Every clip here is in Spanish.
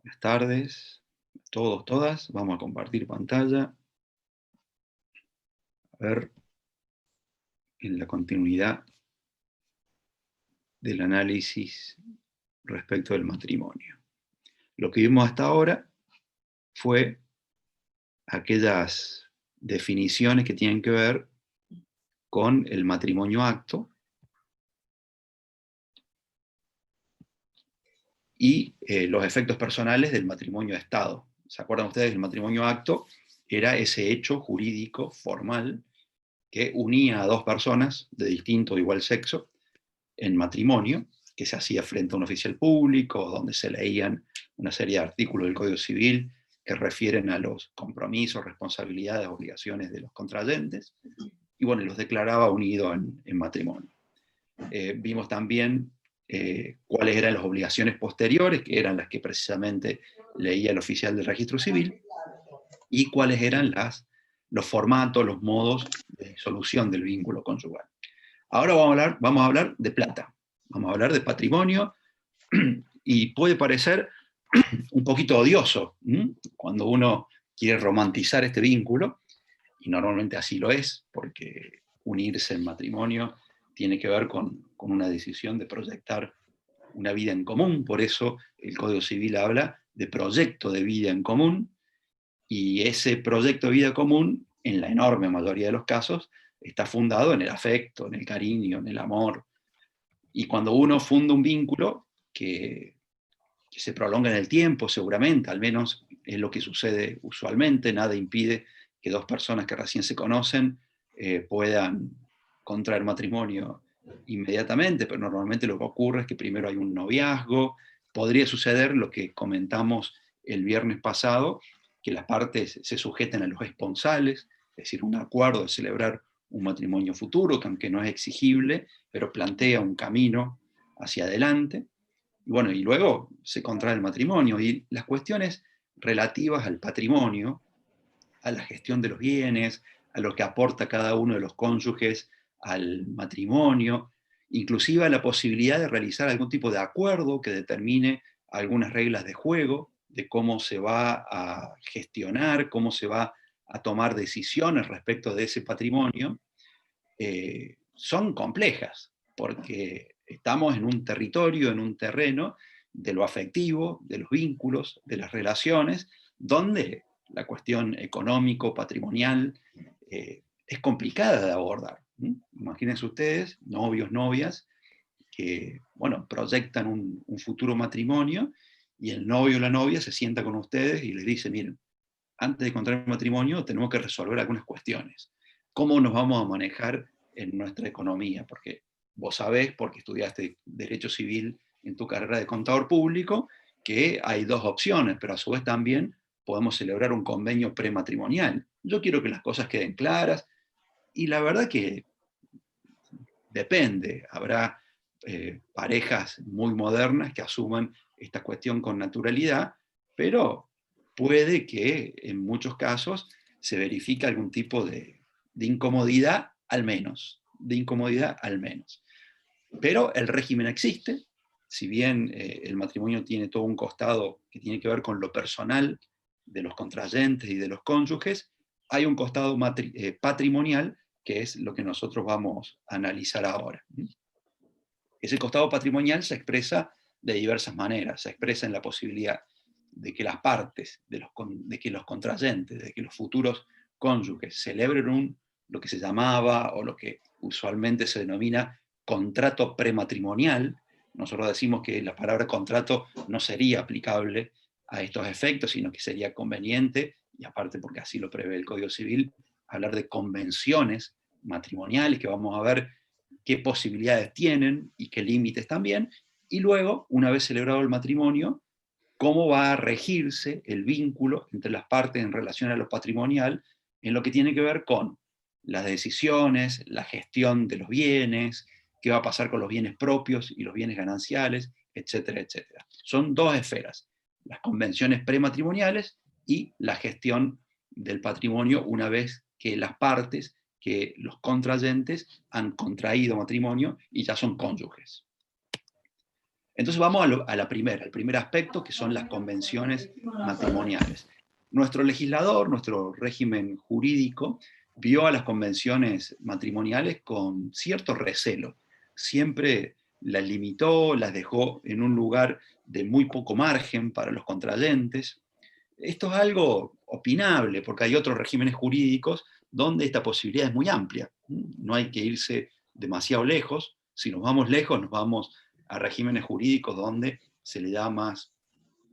Buenas tardes, todos, todas. Vamos a compartir pantalla. A ver, en la continuidad del análisis respecto del matrimonio. Lo que vimos hasta ahora fue aquellas definiciones que tienen que ver con el matrimonio acto y los efectos personales del matrimonio estado. ¿Se acuerdan ustedes? El matrimonio acto era ese hecho jurídico formal que unía a dos personas de distinto o igual sexo en matrimonio, que se hacía frente a un oficial público, donde se leían una serie de artículos del Código Civil que refieren a los compromisos, responsabilidades, obligaciones de los contrayentes, y bueno, los declaraba unidos en matrimonio. Vimos también cuáles eran las obligaciones posteriores, que eran las que precisamente leía el oficial del registro civil, y cuáles eran los formatos, los modos de disolución del vínculo conyugal. Ahora vamos a hablar de plata, vamos a hablar de patrimonio, y puede parecer un poquito odioso cuando uno quiere romantizar este vínculo, y normalmente así lo es, porque unirse en matrimonio tiene que ver con una decisión de proyectar una vida en común. Por eso el Código Civil habla de proyecto de vida en común, y ese proyecto de vida común, en la enorme mayoría de los casos, está fundado en el afecto, en el cariño, en el amor. Y cuando uno funda un vínculo que se prolonga en el tiempo, seguramente, al menos es lo que sucede usualmente, nada impide que dos personas que recién se conocen puedan contraer matrimonio inmediatamente, pero normalmente lo que ocurre es que primero hay un noviazgo. Podría suceder lo que comentamos el viernes pasado, que las partes se sujeten a los esponsales, es decir, un acuerdo de celebrar un matrimonio futuro, que aunque no es exigible, pero plantea un camino hacia adelante. Y bueno, y luego se contrae el matrimonio, y las cuestiones relativas al patrimonio, a la gestión de los bienes, a lo que aporta cada uno de los cónyuges al matrimonio, inclusive a la posibilidad de realizar algún tipo de acuerdo que determine algunas reglas de juego, de cómo se va a gestionar, cómo se va a tomar decisiones respecto de ese patrimonio, son complejas, porque estamos en un territorio, en un terreno de lo afectivo, de los vínculos, de las relaciones, donde la cuestión económico, patrimonial, es complicada de abordar. Imagínense ustedes, novios, novias, que, bueno, proyectan un futuro matrimonio, y el novio o la novia se sienta con ustedes y les dice: miren, antes de contraer matrimonio tenemos que resolver algunas cuestiones. ¿Cómo nos vamos a manejar en nuestra economía? Porque vos sabés, porque estudiaste Derecho Civil en tu carrera de contador público, que hay dos opciones, pero a su vez también podemos celebrar un convenio prematrimonial. Yo quiero que las cosas queden claras, y la verdad que depende. Habrá parejas muy modernas que asuman esta cuestión con naturalidad, pero puede que en muchos casos se verifique algún tipo de incomodidad, al menos. De incomodidad, al menos. Pero el régimen existe. Si bien el matrimonio tiene todo un costado que tiene que ver con lo personal de los contrayentes y de los cónyuges, hay un costado patrimonial, que es lo que nosotros vamos a analizar ahora. Ese costado patrimonial se expresa de diversas maneras. Se expresa en la posibilidad de que las partes, de que los contrayentes, de que los futuros cónyuges celebren lo que se llamaba, o lo que usualmente se denomina, contrato prematrimonial. Nosotros decimos que la palabra contrato no sería aplicable a estos efectos, sino que sería conveniente, y aparte porque así lo prevé el Código Civil, hablar de convenciones matrimoniales, que vamos a ver qué posibilidades tienen y qué límites también. Y luego, una vez celebrado el matrimonio, cómo va a regirse el vínculo entre las partes en relación a lo patrimonial, en lo que tiene que ver con las decisiones, la gestión de los bienes, qué va a pasar con los bienes propios y los bienes gananciales, etcétera, etcétera. Son dos esferas: las convenciones prematrimoniales y la gestión del patrimonio una vez que las partes, que los contrayentes han contraído matrimonio y ya son cónyuges. Entonces vamos al primer aspecto, que son las convenciones matrimoniales. Nuestro legislador, nuestro régimen jurídico, vio a las convenciones matrimoniales con cierto recelo. Siempre las limitó, las dejó en un lugar de muy poco margen para los contrayentes. Esto es algo opinable, porque hay otros regímenes jurídicos donde esta posibilidad es muy amplia. No hay que irse demasiado lejos. Si nos vamos lejos, nos vamos a regímenes jurídicos donde se le da más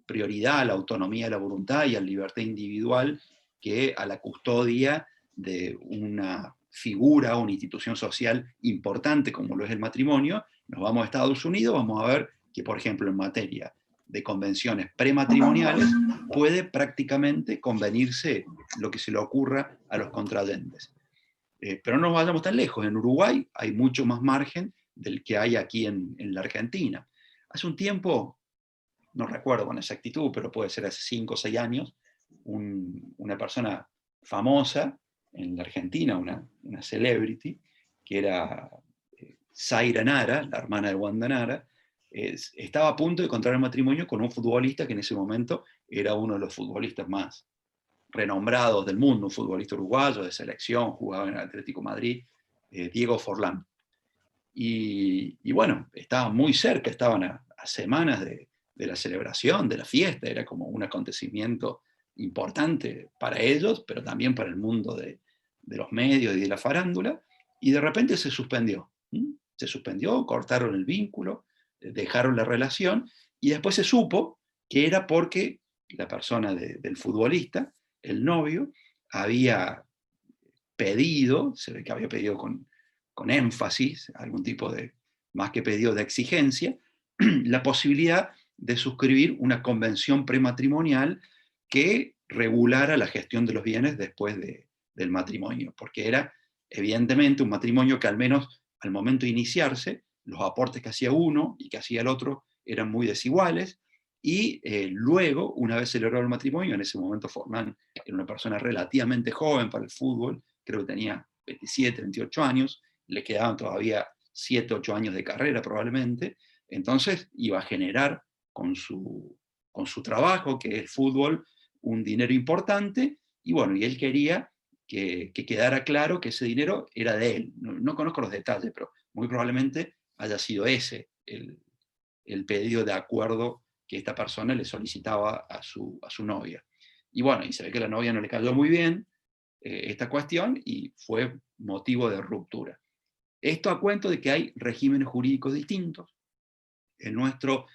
prioridad a la autonomía de la voluntad y a la libertad individual que a la custodia de una figura o una institución social importante como lo es el matrimonio. Nos vamos a Estados Unidos, vamos a ver que, por ejemplo, en materia de convenciones prematrimoniales, puede prácticamente convenirse lo que se le ocurra a los contrayentes. Pero no nos vayamos tan lejos. En Uruguay hay mucho más margen del que hay aquí en la Argentina. Hace un tiempo, no recuerdo con exactitud, pero puede ser hace 5 o 6 años, una persona famosa en la Argentina, una celebrity, que era Zaira Nara, la hermana de Wanda Nara, estaba a punto de contraer matrimonio con un futbolista que en ese momento era uno de los futbolistas más renombrados del mundo, un futbolista uruguayo de selección, jugaba en el Atlético Madrid, Diego Forlán. Y bueno, estaban muy cerca, estaban a semanas de la celebración, de la fiesta, era como un acontecimiento importante para ellos, pero también para el mundo de los medios y de la farándula, y de repente se suspendió. Se suspendió, cortaron el vínculo, dejaron la relación, y después se supo que era porque la persona del futbolista, el novio, había pedido, se ve que había pedido con énfasis, algún tipo de, más que pedido de exigencia, la posibilidad de suscribir una convención prematrimonial que regulara la gestión de los bienes después del matrimonio, porque era evidentemente un matrimonio que al menos al momento de iniciarse, los aportes que hacía uno y que hacía el otro eran muy desiguales, y luego, una vez celebrado el matrimonio, en ese momento Forlán era una persona relativamente joven para el fútbol, creo que tenía 27, 28 años, le quedaban todavía 7, 8 años de carrera probablemente, entonces iba a generar con su trabajo, que es el fútbol, un dinero importante, y bueno, y él quería que quedara claro que ese dinero era de él. No conozco los detalles, pero muy probablemente haya sido ese el pedido de acuerdo que esta persona le solicitaba a su novia. Y bueno, y se ve que a la novia no le cayó muy bien esta cuestión y fue motivo de ruptura. Esto a cuento de que hay regímenes jurídicos distintos. El nuestro,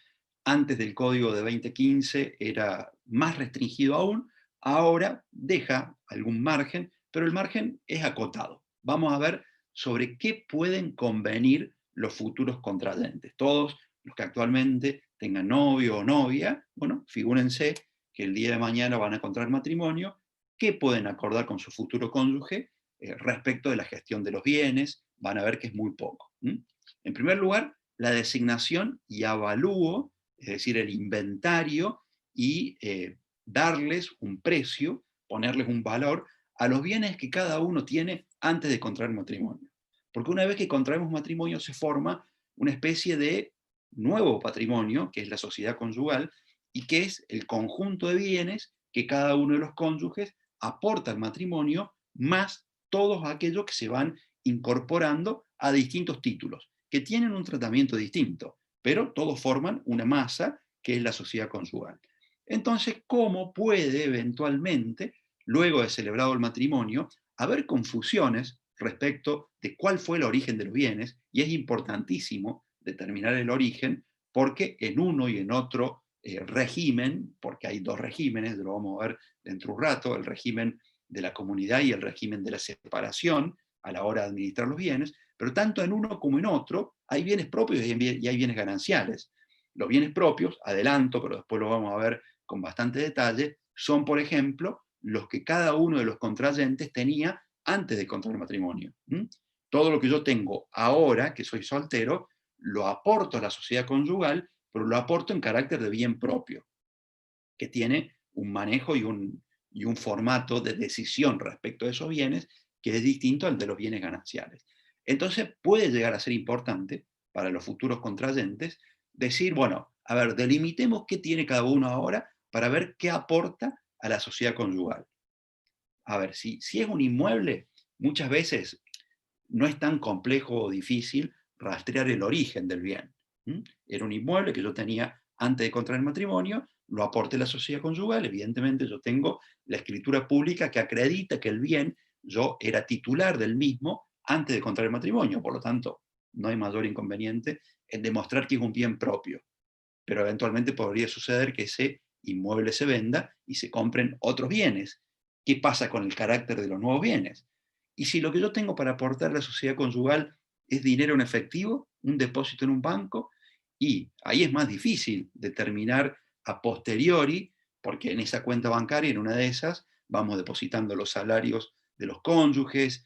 antes del Código de 2015, era más restringido aún. Ahora deja algún margen, pero el margen es acotado. Vamos a ver sobre qué pueden convenir los futuros contrayentes. Todos los que actualmente tengan novio o novia, bueno, figúrense que el día de mañana van a contraer matrimonio, qué pueden acordar con su futuro cónyuge respecto de la gestión de los bienes. Van a ver que es muy poco. En primer lugar, la designación y avalúo, es decir, el inventario, y darles un precio, ponerles un valor a los bienes que cada uno tiene antes de contraer matrimonio. Porque una vez que contraemos matrimonio se forma una especie de nuevo patrimonio, que es la sociedad conyugal, y que es el conjunto de bienes que cada uno de los cónyuges aporta al matrimonio, más todos aquellos que se van incorporando a distintos títulos, que tienen un tratamiento distinto, pero todos forman una masa que es la sociedad conyugal. Entonces, ¿cómo puede eventualmente, luego de celebrado el matrimonio, haber confusiones respecto de cuál fue el origen de los bienes? Y es importantísimo determinar el origen, porque en uno y en otro régimen, porque hay dos regímenes, lo vamos a ver dentro de un rato, el régimen de la comunidad y el régimen de la separación a la hora de administrar los bienes, pero tanto en uno como en otro hay bienes propios y hay bienes gananciales. Los bienes propios, adelanto, pero después lo vamos a ver con bastante detalle, son, por ejemplo, los que cada uno de los contrayentes tenía antes de contraer matrimonio. Todo lo que yo tengo ahora, que soy soltero, lo aporto a la sociedad conyugal, pero lo aporto en carácter de bien propio, que tiene un manejo y un formato de decisión respecto a esos bienes que es distinto al de los bienes gananciales. Entonces puede llegar a ser importante para los futuros contrayentes decir, bueno, a ver, delimitemos qué tiene cada uno ahora para ver qué aporta a la sociedad conyugal. A ver, si es un inmueble, muchas veces no es tan complejo o difícil rastrear el origen del bien. Era un inmueble que yo tenía antes de contraer matrimonio, lo aporté a la sociedad conyugal, evidentemente yo tengo la escritura pública que acredita que el bien, yo era titular del mismo antes de contraer matrimonio, por lo tanto, no hay mayor inconveniente en demostrar que es un bien propio, pero eventualmente podría suceder que ese inmueble se venda y se compren otros bienes. ¿Qué pasa con el carácter de los nuevos bienes? Y si lo que yo tengo para aportar a la sociedad conyugal es dinero en efectivo, un depósito en un banco, y ahí es más difícil determinar a posteriori, porque en esa cuenta bancaria, en una de esas, vamos depositando los salarios de los cónyuges,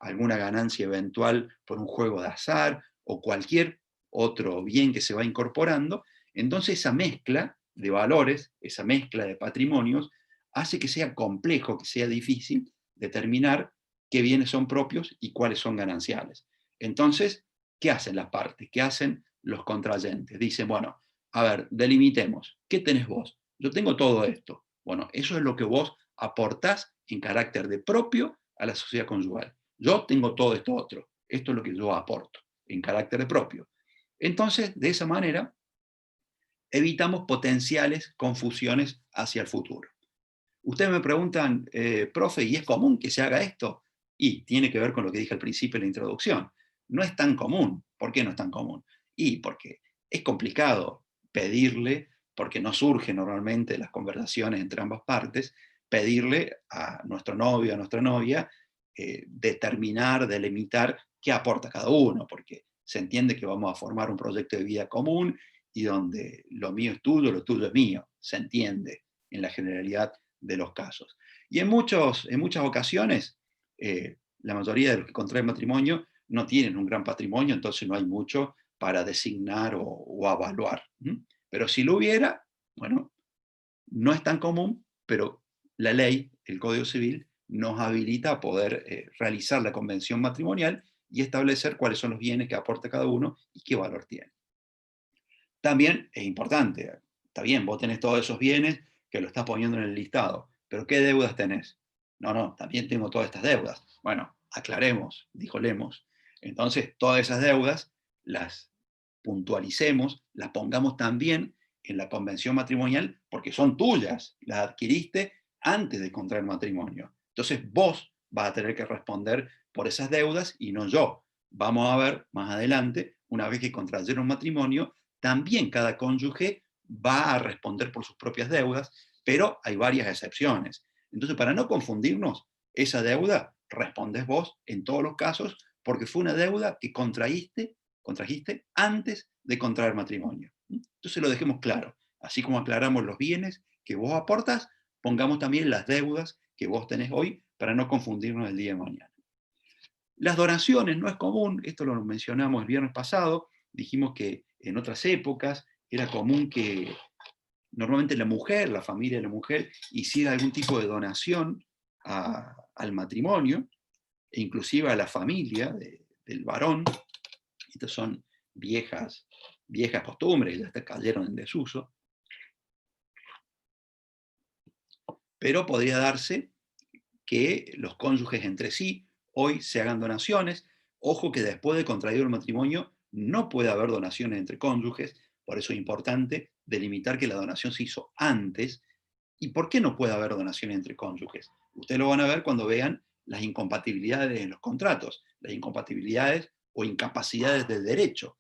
alguna ganancia eventual por un juego de azar o cualquier otro bien que se va incorporando. Entonces esa mezcla de valores, esa mezcla de patrimonios, hace que sea complejo, que sea difícil determinar qué bienes son propios y cuáles son gananciales. Entonces, ¿qué hacen las partes? ¿Qué hacen los contrayentes? Dicen, bueno, a ver, delimitemos. ¿Qué tenés vos? Yo tengo todo esto. Bueno, eso es lo que vos aportás en carácter de propio a la sociedad conyugal. Yo tengo todo esto otro. Esto es lo que yo aporto en carácter de propio. Entonces, de esa manera, evitamos potenciales confusiones hacia el futuro. Ustedes me preguntan, profe, ¿y es común que se haga esto? Y tiene que ver con lo que dije al principio en la introducción. No es tan común. ¿Por qué no es tan común? Y porque es complicado pedirle, porque no surge normalmente las conversaciones entre ambas partes, pedirle a nuestro novio, a nuestra novia, determinar, delimitar qué aporta cada uno, porque se entiende que vamos a formar un proyecto de vida común y donde lo mío es tuyo, lo tuyo es mío. Se entiende en la generalidad de los casos. Y en muchas ocasiones, la mayoría de los que contraen matrimonio no tienen un gran patrimonio, entonces no hay mucho para designar o evaluar. Pero si lo hubiera, bueno, no es tan común, pero la ley, el Código Civil, nos habilita a poder realizar la convención matrimonial y establecer cuáles son los bienes que aporta cada uno y qué valor tiene. También es importante, está bien, vos tenés todos esos bienes que lo estás poniendo en el listado, pero ¿qué deudas tenés? No, no, también tengo todas estas deudas. Bueno, aclaremos, dijo Lemos. Entonces, todas esas deudas las puntualicemos, las pongamos también en la convención matrimonial porque son tuyas, las adquiriste antes de contraer matrimonio. Entonces, vos vas a tener que responder por esas deudas y no yo. Vamos a ver más adelante, una vez que contrayeron matrimonio, también cada cónyuge va a responder por sus propias deudas, pero hay varias excepciones. Entonces, para no confundirnos, esa deuda respondes vos en todos los casos porque fue una deuda que contrajiste antes de contraer matrimonio. Entonces lo dejemos claro. Así como aclaramos los bienes que vos aportas, pongamos también las deudas que vos tenés hoy para no confundirnos el día de mañana. Las donaciones no es común, esto lo mencionamos el viernes pasado, dijimos que en otras épocas era común que normalmente la mujer, la familia de la mujer, hiciera algún tipo de donación al matrimonio, e inclusive a la familia del varón. Estas son viejas costumbres, ya hasta cayeron en desuso, pero podría darse que los cónyuges entre sí hoy se hagan donaciones. Ojo que después de contraído el matrimonio no puede haber donaciones entre cónyuges, por eso es importante delimitar que la donación se hizo antes. ¿Y por qué no puede haber donaciones entre cónyuges? Ustedes lo van a ver cuando vean las incompatibilidades en los contratos, las incompatibilidades o incapacidades del derecho.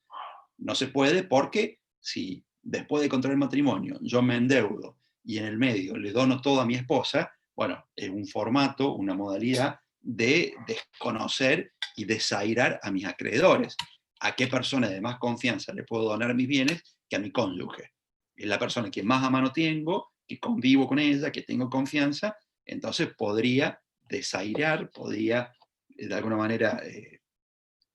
No se puede porque si después de contraer el matrimonio yo me endeudo y en el medio le dono todo a mi esposa, bueno, es un formato, una modalidad de desconocer y desairar a mis acreedores. ¿A qué persona de más confianza le puedo donar mis bienes que a mi cónyuge? Es la persona que más a mano tengo, que convivo con ella, que tengo confianza, entonces podría desairar, podría de alguna manera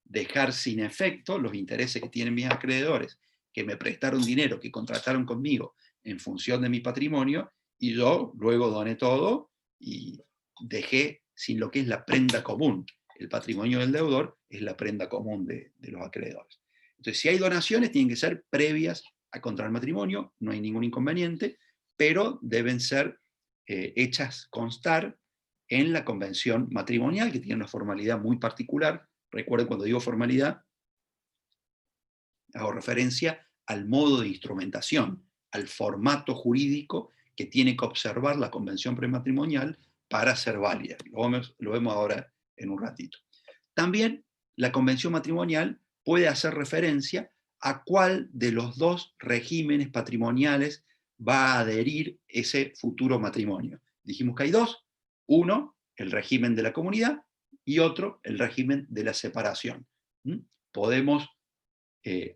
dejar sin efecto los intereses que tienen mis acreedores, que me prestaron dinero, que contrataron conmigo en función de mi patrimonio, y yo luego doné todo y dejé sin lo que es la prenda común. El patrimonio del deudor es la prenda común de los acreedores. Entonces, si hay donaciones, tienen que ser previas a contraer matrimonio, no hay ningún inconveniente, pero deben ser hechas constar en la convención matrimonial, que tiene una formalidad muy particular. Recuerden, cuando digo formalidad, hago referencia al modo de instrumentación, al formato jurídico que tiene que observar la convención prematrimonial para ser válida. Lo vemos ahora en un ratito. También la convención matrimonial puede hacer referencia a cuál de los dos regímenes patrimoniales va a adherir ese futuro matrimonio. Dijimos que hay dos: uno, el régimen de la comunidad, y otro, el régimen de la separación. Podemos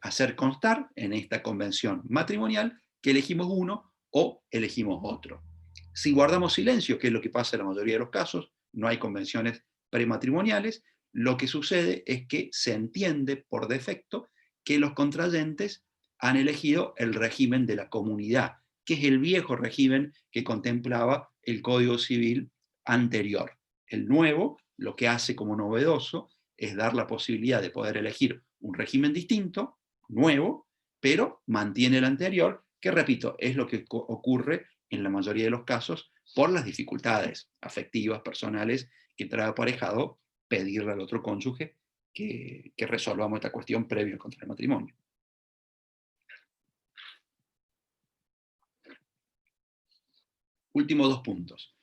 hacer constar en esta convención matrimonial que elegimos uno o elegimos otro. Si guardamos silencio, que es lo que pasa en la mayoría de los casos, no hay convenciones prematrimoniales, lo que sucede es que se entiende por defecto que los contrayentes han elegido el régimen de la comunidad, que es el viejo régimen que contemplaba el Código Civil anterior. El nuevo, lo que hace como novedoso, es dar la posibilidad de poder elegir un régimen distinto, nuevo, pero mantiene el anterior, que repito, es lo que ocurre en la mayoría de los casos por las dificultades afectivas, personales, que trae aparejado pedirle al otro cónyuge que resolvamos esta cuestión previo contra el matrimonio. Últimos dos puntos.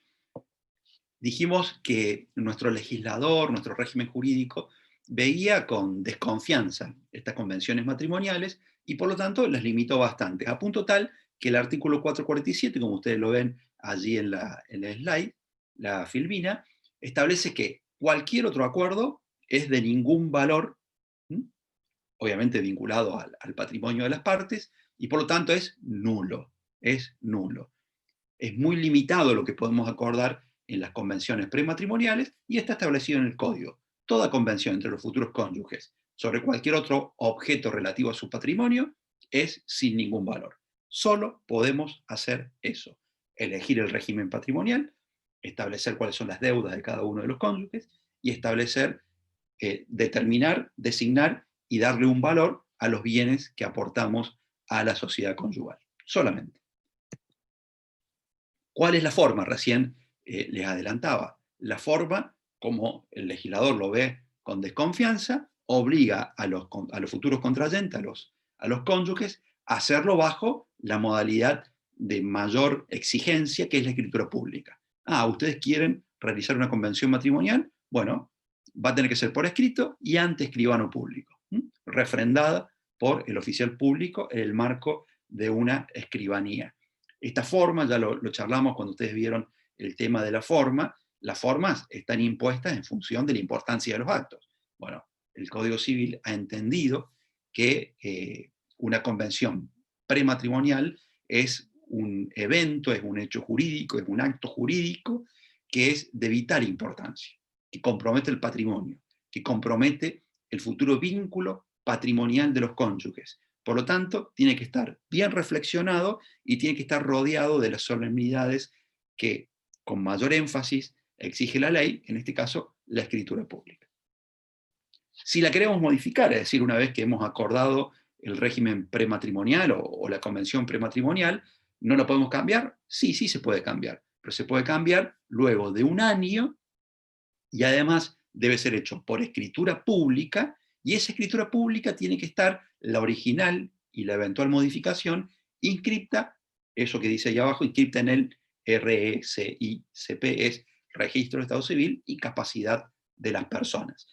Dijimos que nuestro legislador, nuestro régimen jurídico, veía con desconfianza estas convenciones matrimoniales y por lo tanto las limitó bastante, a punto tal que el artículo 447, como ustedes lo ven allí en el slide, la filmina, establece que cualquier otro acuerdo es de ningún valor, obviamente vinculado al patrimonio de las partes, y por lo tanto es nulo, es nulo. Es muy limitado lo que podemos acordar en las convenciones prematrimoniales y está establecido en el Código. Toda convención entre los futuros cónyuges sobre cualquier otro objeto relativo a su patrimonio es sin ningún valor. Solo podemos hacer eso: elegir el régimen patrimonial, establecer cuáles son las deudas de cada uno de los cónyuges y establecer, determinar, designar y darle un valor a los bienes que aportamos a la sociedad conyugal. Solamente. ¿Cuál es la forma? Recién les adelantaba. La forma, como el legislador lo ve con desconfianza, obliga a los futuros contrayentes, a los cónyuges, a hacerlo bajo la modalidad de mayor exigencia, que es la escritura pública. ¿Ustedes quieren realizar una convención matrimonial? Bueno, va a tener que ser por escrito y ante escribano público, refrendada por el oficial público en el marco de una escribanía. Esta forma, ya lo charlamos cuando ustedes vieron el tema de la forma, las formas están impuestas en función de la importancia de los actos. Bueno, el Código Civil ha entendido que una convención prematrimonial es un evento, es un hecho jurídico, es un acto jurídico que es de vital importancia, que compromete el patrimonio, que compromete el futuro vínculo patrimonial de los cónyuges. Por lo tanto, tiene que estar bien reflexionado y tiene que estar rodeado de las solemnidades que, con mayor énfasis, exige la ley, en este caso, la escritura pública. Si la queremos modificar, es decir, una vez que hemos acordado el régimen prematrimonial o la convención prematrimonial, ¿no lo podemos cambiar? Sí, sí se puede cambiar, pero se puede cambiar luego de un año y además debe ser hecho por escritura pública, y esa escritura pública tiene que estar la original y la eventual modificación inscripta, eso que dice ahí abajo, inscripta en el RECICP, es Registro de Estado Civil y Capacidad de las Personas.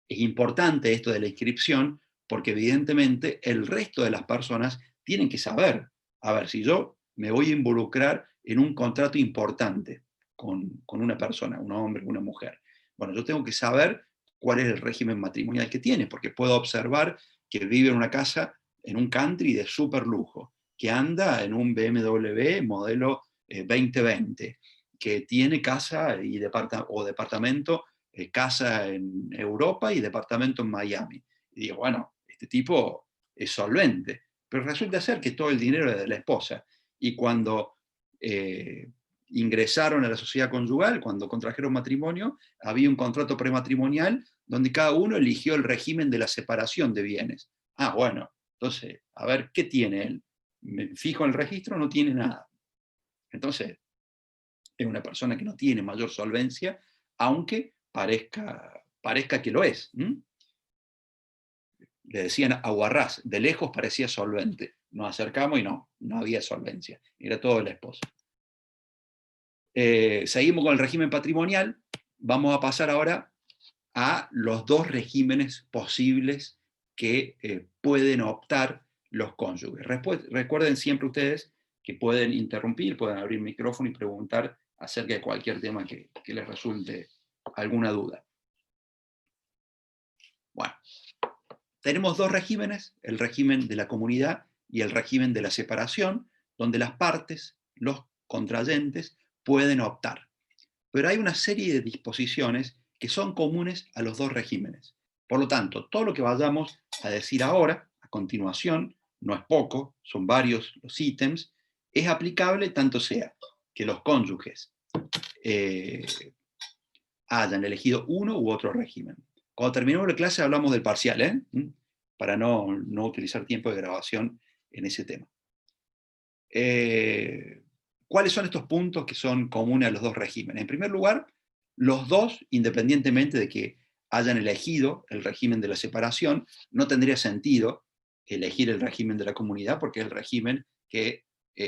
Es importante esto de la inscripción porque evidentemente el resto de las personas tienen que saber, a ver, si yo me voy a involucrar en un contrato importante con una persona, un hombre, una mujer, bueno, yo tengo que saber cuál es el régimen matrimonial que tiene, porque puedo observar que vive en una casa, en un country de súper lujo, que anda en un BMW modelo 2020, que tiene casa y departamento, casa en Europa y departamento en Miami. Y digo, bueno, este tipo es solvente, pero resulta ser que todo el dinero es de la esposa. Y cuando ingresaron a la sociedad conyugal, cuando contrajeron matrimonio, había un contrato prematrimonial donde cada uno eligió el régimen de la separación de bienes. Ah, bueno, entonces, a ver, ¿qué tiene él? Me fijo en el registro, no tiene nada. Entonces, es una persona que no tiene mayor solvencia, aunque parezca que lo es. Le decían aguarrás, de lejos parecía solvente. Nos acercamos y no había solvencia, era todo la esposa. Seguimos con el régimen patrimonial, vamos a pasar ahora a los dos regímenes posibles que pueden optar los cónyuges. Recuerden siempre ustedes que pueden interrumpir, pueden abrir el micrófono y preguntar acerca de cualquier tema que les resulte alguna duda. Bueno, tenemos dos regímenes, el régimen de la comunidad y el régimen de la separación, donde las partes, los contrayentes, pueden optar. Pero hay una serie de disposiciones que son comunes a los dos regímenes. Por lo tanto, todo lo que vayamos a decir ahora, a continuación, no es poco, son varios los ítems, es aplicable tanto sea que los cónyuges hayan elegido uno u otro régimen. Cuando terminemos la clase hablamos del parcial, para no utilizar tiempo de grabación en ese tema. ¿Cuáles son estos puntos que son comunes a los dos regímenes? En primer lugar, los dos, independientemente de que hayan elegido el régimen de la separación, no tendría sentido elegir el régimen de la comunidad porque es el régimen que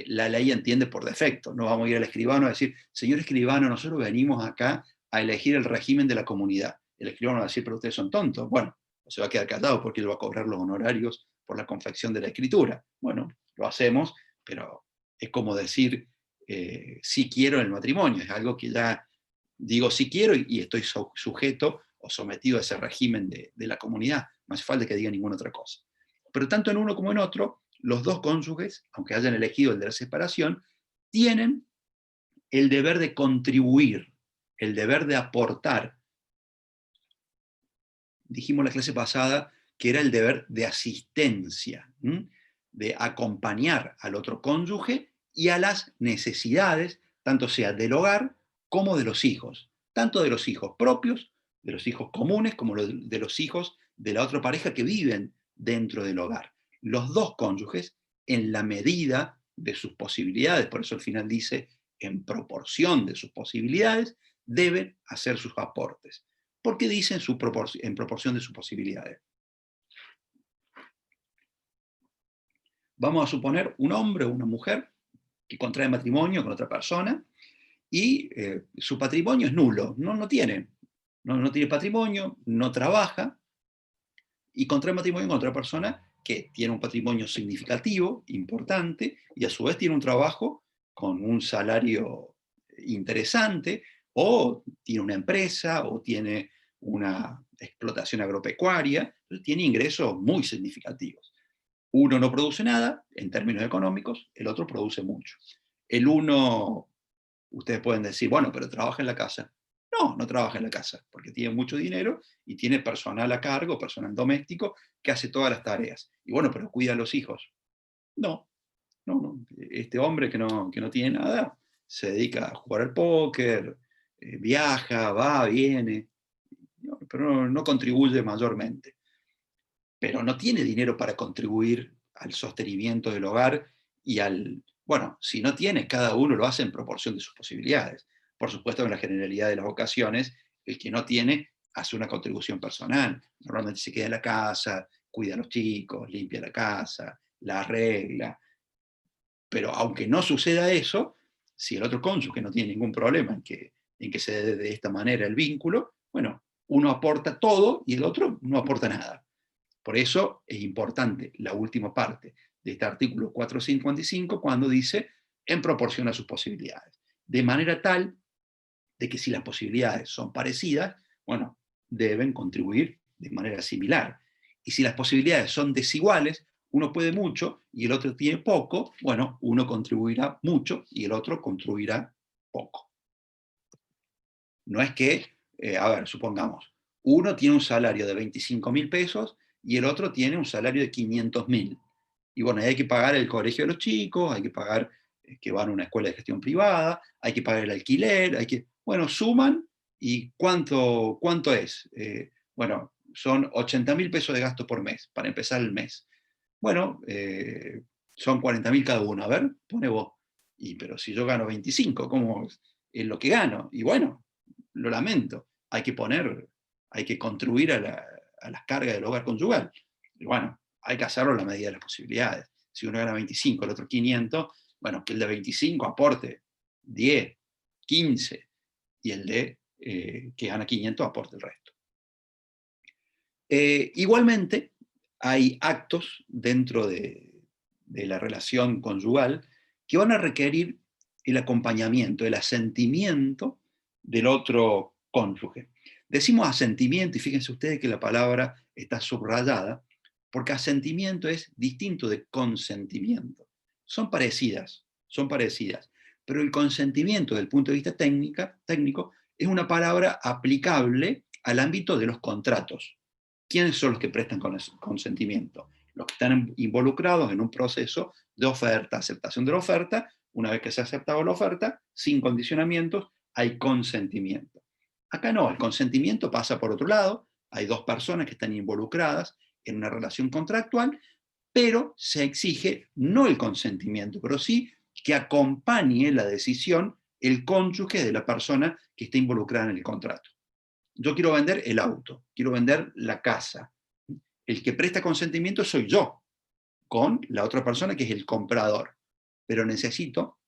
la ley entiende por defecto. No vamos a ir al escribano a decir, señor escribano, nosotros venimos acá a elegir el régimen de la comunidad. El escribano va a decir, pero ustedes son tontos. Bueno, se va a quedar callado porque él va a cobrar los honorarios por la confección de la escritura. Bueno, lo hacemos, pero es como decir, sí quiero en el matrimonio, es algo que ya digo sí quiero y estoy sujeto o sometido a ese régimen de la comunidad, no hace falta que diga ninguna otra cosa. Pero tanto en uno como en otro, los dos cónyuges, aunque hayan elegido el de la separación, tienen el deber de contribuir, el deber de aportar. Dijimos en la clase pasada que era el deber de asistencia, de acompañar al otro cónyuge y a las necesidades, tanto sea del hogar como de los hijos, tanto de los hijos propios, de los hijos comunes, como de los hijos de la otra pareja que viven dentro del hogar. Los dos cónyuges, en la medida de sus posibilidades, por eso al final dice, en proporción de sus posibilidades, deben hacer sus aportes. ¿Por qué dice en proporción de sus posibilidades? Vamos a suponer un hombre o una mujer que contrae matrimonio con otra persona y su patrimonio es nulo, no tiene patrimonio, no trabaja, y contrae matrimonio con otra persona que tiene un patrimonio significativo, importante, y a su vez tiene un trabajo con un salario interesante, o tiene una empresa, o tiene una explotación agropecuaria, tiene ingresos muy significativos. Uno no produce nada en términos económicos, el otro produce mucho. El uno, ustedes pueden decir, bueno, pero trabaja en la casa. No trabaja en la casa, porque tiene mucho dinero y tiene personal a cargo, personal doméstico, que hace todas las tareas. Y bueno, pero cuida a los hijos. No. Este hombre que no tiene nada, se dedica a jugar al póker, viaja, va, viene, pero no contribuye mayormente. Pero no tiene dinero para contribuir al sostenimiento del hogar y bueno, si no tiene, cada uno lo hace en proporción de sus posibilidades. Por supuesto, en la generalidad de las ocasiones, el que no tiene hace una contribución personal. Normalmente se queda en la casa, cuida a los chicos, limpia la casa, la arregla. Pero aunque no suceda eso, si el otro cónyuge no tiene ningún problema en que se dé de esta manera el vínculo, bueno, uno aporta todo y el otro no aporta nada. Por eso es importante la última parte de este artículo 455 cuando dice en proporción a sus posibilidades. De manera tal de que si las posibilidades son parecidas, bueno, deben contribuir de manera similar. Y si las posibilidades son desiguales, uno puede mucho y el otro tiene poco, bueno, uno contribuirá mucho y el otro contribuirá poco. No es que, supongamos, uno tiene un salario de 25.000 pesos y el otro tiene un salario de 500.000. Y bueno, hay que pagar el colegio de los chicos, hay que pagar que van a una escuela de gestión privada, hay que pagar el alquiler, bueno, suman y ¿cuánto es? Bueno, son 80.000 pesos de gasto por mes, para empezar el mes. Bueno, son 40.000 cada uno. A ver, pone vos. Pero si yo gano 25, ¿cómo es lo que gano? Y bueno, lo lamento. Hay que contribuir a las cargas del hogar conyugal. Y bueno, hay que hacerlo a la medida de las posibilidades. Si uno gana 25, el otro 500, bueno, que el de 25 aporte 10, 15, y el de que gana 500 aporte el resto. Igualmente, hay actos dentro de la relación conyugal que van a requerir el acompañamiento, el asentimiento del otro cónyuge. Decimos asentimiento, y fíjense ustedes que la palabra está subrayada, porque asentimiento es distinto de consentimiento. Son parecidas, pero el consentimiento desde el punto de vista técnico es una palabra aplicable al ámbito de los contratos. ¿Quiénes son los que prestan consentimiento? Los que están involucrados en un proceso de oferta, aceptación de la oferta. Una vez que se ha aceptado la oferta, sin condicionamientos, hay consentimiento. Acá no, el consentimiento pasa por otro lado. Hay dos personas que están involucradas en una relación contractual, pero se exige no el consentimiento, pero sí que acompañe la decisión el cónyuge de la persona que está involucrada en el contrato. Yo quiero vender el auto, quiero vender la casa. El que presta consentimiento soy yo, con la otra persona que es el comprador. Pero necesito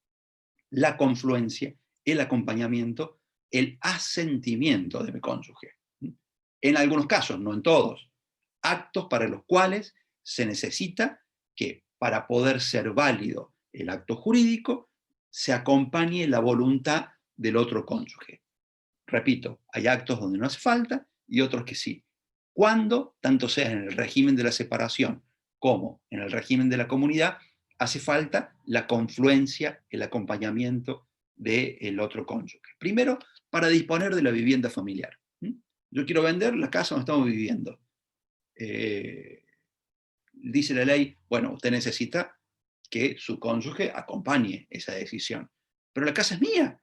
la confluencia, el acompañamiento, el asentimiento de mi cónyuge. En algunos casos, no en todos, actos para los cuales se necesita que para poder ser válido el acto jurídico se acompañe la voluntad del otro cónyuge. Repito, hay actos donde no hace falta y otros que sí. Cuando, tanto sea en el régimen de la separación como en el régimen de la comunidad, hace falta la confluencia, el acompañamiento del otro cónyuge. Primero, para disponer de la vivienda familiar. Yo quiero vender la casa donde estamos viviendo. Dice la ley, bueno, usted necesita que su cónyuge acompañe esa decisión. Pero la casa es mía,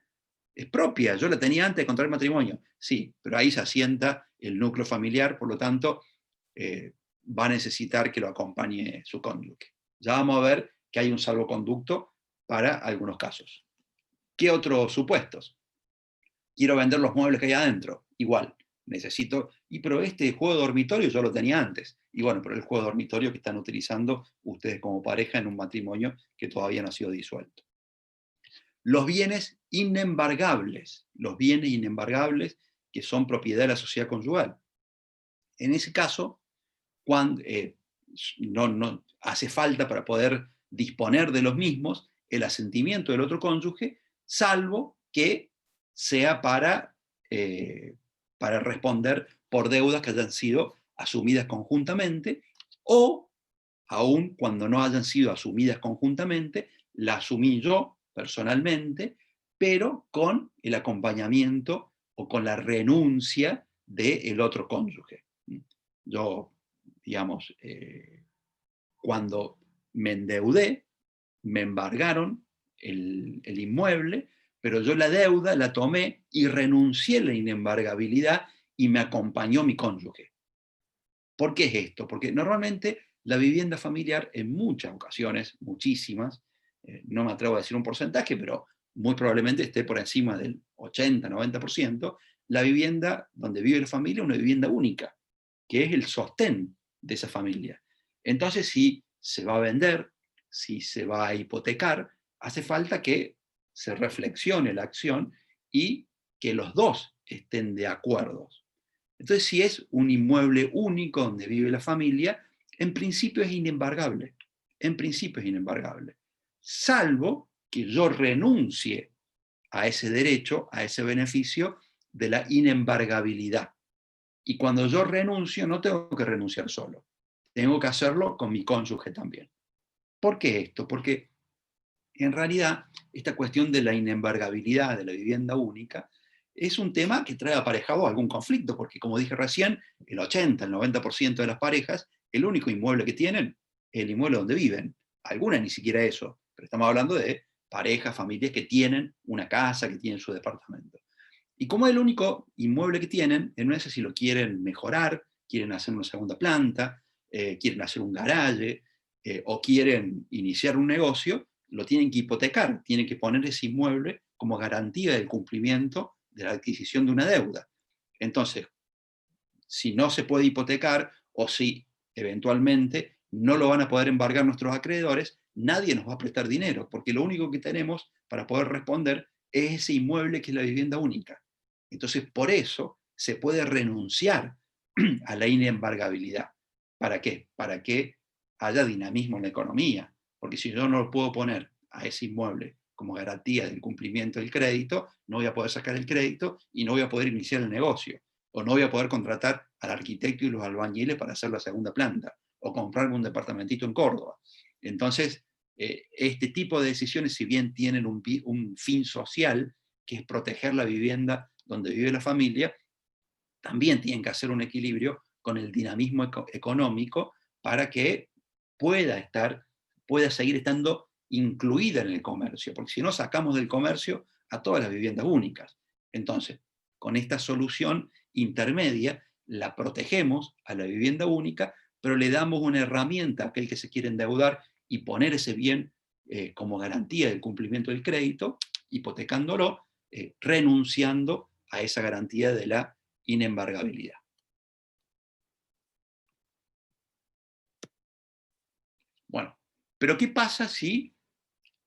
es propia, yo la tenía antes de contraer matrimonio. Sí, pero ahí se asienta el núcleo familiar, por lo tanto, va a necesitar que lo acompañe su cónyuge. Ya vamos a ver que hay un salvoconducto para algunos casos. ¿Qué otros supuestos? Quiero vender los muebles que hay adentro. Igual, necesito, pero este juego de dormitorio yo lo tenía antes. Y bueno, pero el juego de dormitorio que están utilizando ustedes como pareja en un matrimonio que todavía no ha sido disuelto. Los bienes inembargables que son propiedad de la sociedad conyugal. En ese caso, cuando no hace falta para poder disponer de los mismos el asentimiento del otro cónyuge, salvo que sea para responder por deudas que hayan sido asumidas conjuntamente, o aun cuando no hayan sido asumidas conjuntamente, la asumí yo personalmente, pero con el acompañamiento o con la renuncia del otro cónyuge. Yo, digamos, cuando me endeudé, me embargaron el inmueble, pero yo la deuda la tomé y renuncié a la inembargabilidad y me acompañó mi cónyuge. ¿Por qué es esto? Porque normalmente la vivienda familiar en muchas ocasiones, muchísimas, no me atrevo a decir un porcentaje, pero muy probablemente esté por encima del 80-90%, la vivienda donde vive la familia es una vivienda única, que es el sostén de esa familia. Entonces, si se va a vender, si se va a hipotecar, hace falta que se reflexione la acción y que los dos estén de acuerdo. Entonces, si es un inmueble único donde vive la familia, en principio es inembargable. En principio es inembargable. Salvo que yo renuncie a ese derecho, a ese beneficio de la inembargabilidad. Y cuando yo renuncio, no tengo que renunciar solo. Tengo que hacerlo con mi cónyuge también. ¿Por qué esto? Porque en realidad esta cuestión de la inembargabilidad de la vivienda única es un tema que trae aparejado algún conflicto, porque como dije recién, el 80, el 90% de las parejas, el único inmueble que tienen es el inmueble donde viven. Algunas ni siquiera eso, pero estamos hablando de parejas, familias que tienen una casa, que tienen su departamento. Y como es el único inmueble que tienen, en una vez si lo quieren mejorar, quieren hacer una segunda planta, quieren hacer un garaje, o quieren iniciar un negocio, lo tienen que hipotecar, tienen que poner ese inmueble como garantía del cumplimiento de la adquisición de una deuda. Entonces, si no se puede hipotecar, o si eventualmente no lo van a poder embargar nuestros acreedores, nadie nos va a prestar dinero, porque lo único que tenemos para poder responder es ese inmueble que es la vivienda única. Entonces, por eso se puede renunciar a la inembargabilidad. ¿Para qué? Para que haya dinamismo en la economía. Porque si yo no lo puedo poner a ese inmueble como garantía del cumplimiento del crédito, no voy a poder sacar el crédito y no voy a poder iniciar el negocio. O no voy a poder contratar al arquitecto y los albañiles para hacer la segunda planta, o comprarme un departamentito en Córdoba. Entonces, este tipo de decisiones, si bien tienen un fin social, que es proteger la vivienda donde vive la familia, también tienen que hacer un equilibrio con el dinamismo económico para que pueda seguir estando incluida en el comercio, porque si no sacamos del comercio a todas las viviendas únicas. Entonces, con esta solución intermedia, la protegemos a la vivienda única, pero le damos una herramienta a aquel que se quiere endeudar y poner ese bien como garantía del cumplimiento del crédito, hipotecándolo, renunciando a esa garantía de la inembargabilidad. Bueno, pero ¿qué pasa si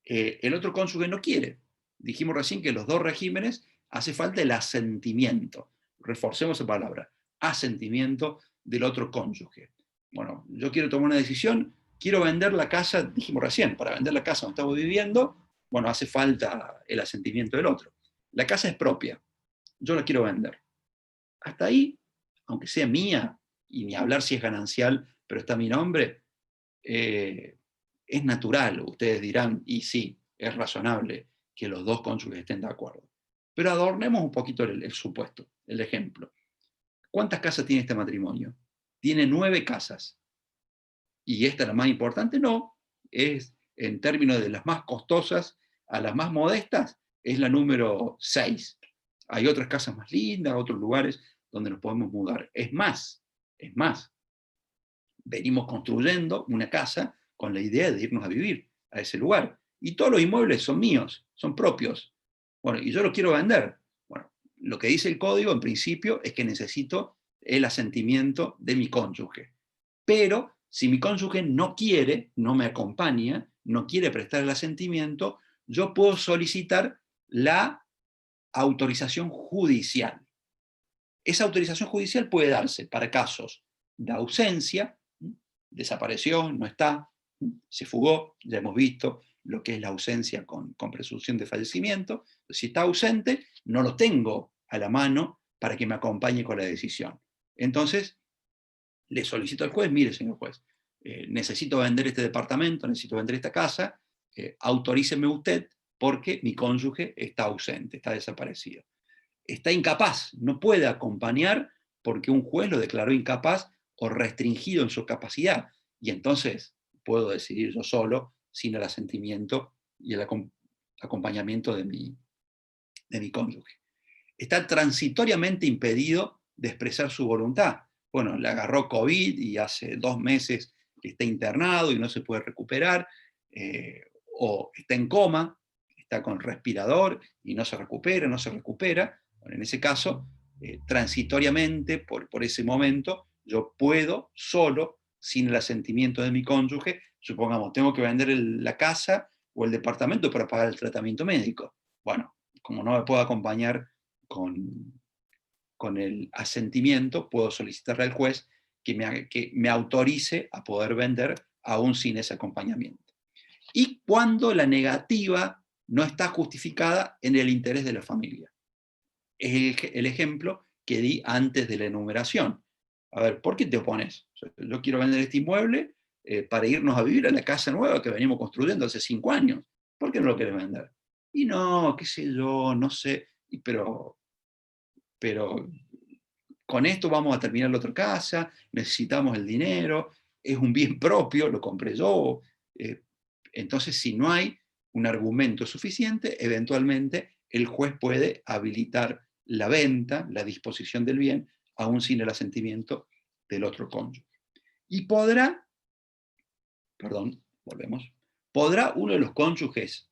el otro cónyuge no quiere? Dijimos recién que en los dos regímenes hace falta el asentimiento. Reforcemos esa palabra, asentimiento del otro cónyuge. Bueno, yo quiero tomar una decisión, quiero vender la casa, dijimos recién, para vender la casa donde estamos viviendo, bueno, hace falta el asentimiento del otro. La casa es propia, yo la quiero vender. Hasta ahí, aunque sea mía, y ni hablar si es ganancial, pero está mi nombre, es natural, ustedes dirán, y sí, es razonable que los dos cónyuges estén de acuerdo. Pero adornemos un poquito el supuesto, el ejemplo. ¿Cuántas casas tiene este matrimonio? Tiene 9 casas. ¿Y esta es la más importante? No, es en términos de las más costosas a las más modestas, es la número 6. Hay otras casas más lindas, otros lugares donde nos podemos mudar. Es más, venimos construyendo una casa con la idea de irnos a vivir a ese lugar. Y todos los inmuebles son míos, son propios. Bueno, y yo los quiero vender. Bueno, lo que dice el código en principio es que necesito el asentimiento de mi cónyuge. Pero si mi cónyuge no quiere, no me acompaña, no quiere prestar el asentimiento, yo puedo solicitar la autorización judicial. Esa autorización judicial puede darse para casos de ausencia, desapareció, no está, se fugó, ya hemos visto lo que es la ausencia con presunción de fallecimiento. Si está ausente, no lo tengo a la mano para que me acompañe con la decisión. Entonces, le solicito al juez, mire, señor juez, necesito vender este departamento, necesito vender esta casa, autoríceme usted porque mi cónyuge está ausente, está desaparecido. Está incapaz, no puede acompañar porque un juez lo declaró incapaz o restringido en su capacidad. Y entonces puedo decidir yo solo, sin el asentimiento y el acompañamiento de mi cónyuge. Está transitoriamente impedido de expresar su voluntad. Bueno, le agarró COVID y hace 2 meses que está internado y no se puede recuperar, o está en coma, está con respirador y no se recupera. Bueno, en ese caso, transitoriamente, por ese momento, yo puedo solo, sin el asentimiento de mi cónyuge, supongamos, tengo que vender la casa o el departamento para pagar el tratamiento médico. Bueno, como no me puedo acompañar con el asentimiento, puedo solicitarle al juez que me autorice a poder vender aún sin ese acompañamiento. Y cuando la negativa no está justificada en el interés de la familia. Es el ejemplo que di antes de la enumeración. A ver, ¿por qué te opones? Yo quiero vender este inmueble para irnos a vivir a la casa nueva que venimos construyendo hace 5 años. ¿Por qué no lo quieres vender? Y no, qué sé yo, no sé, pero con esto vamos a terminar la otra casa, necesitamos el dinero, es un bien propio, lo compré yo. Entonces, si no hay un argumento suficiente, eventualmente el juez puede habilitar la venta, la disposición del bien, aún sin el asentimiento del otro cónyuge. Y podrá, perdón, volvemos, podrá uno de los cónyuges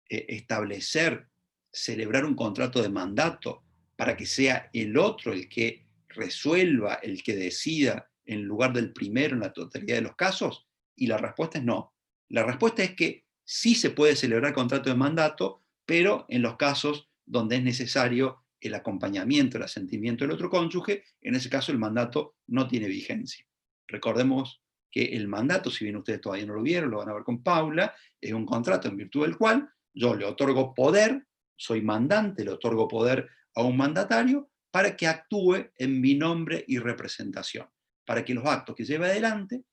establecer, celebrar un contrato de mandato para que sea el otro el que resuelva, el que decida en lugar del primero en la totalidad de los casos? Y la respuesta es no. La respuesta es que sí se puede celebrar contrato de mandato, pero en los casos donde es necesario el acompañamiento, el asentimiento del otro cónyuge, en ese caso el mandato no tiene vigencia. Recordemos que el mandato, si bien ustedes todavía no lo vieron, lo van a ver con Paula, es un contrato en virtud del cual yo le otorgo poder, soy mandante, le otorgo poder a un mandatario para que actúe en mi nombre y representación, para que los actos que lleve adelante,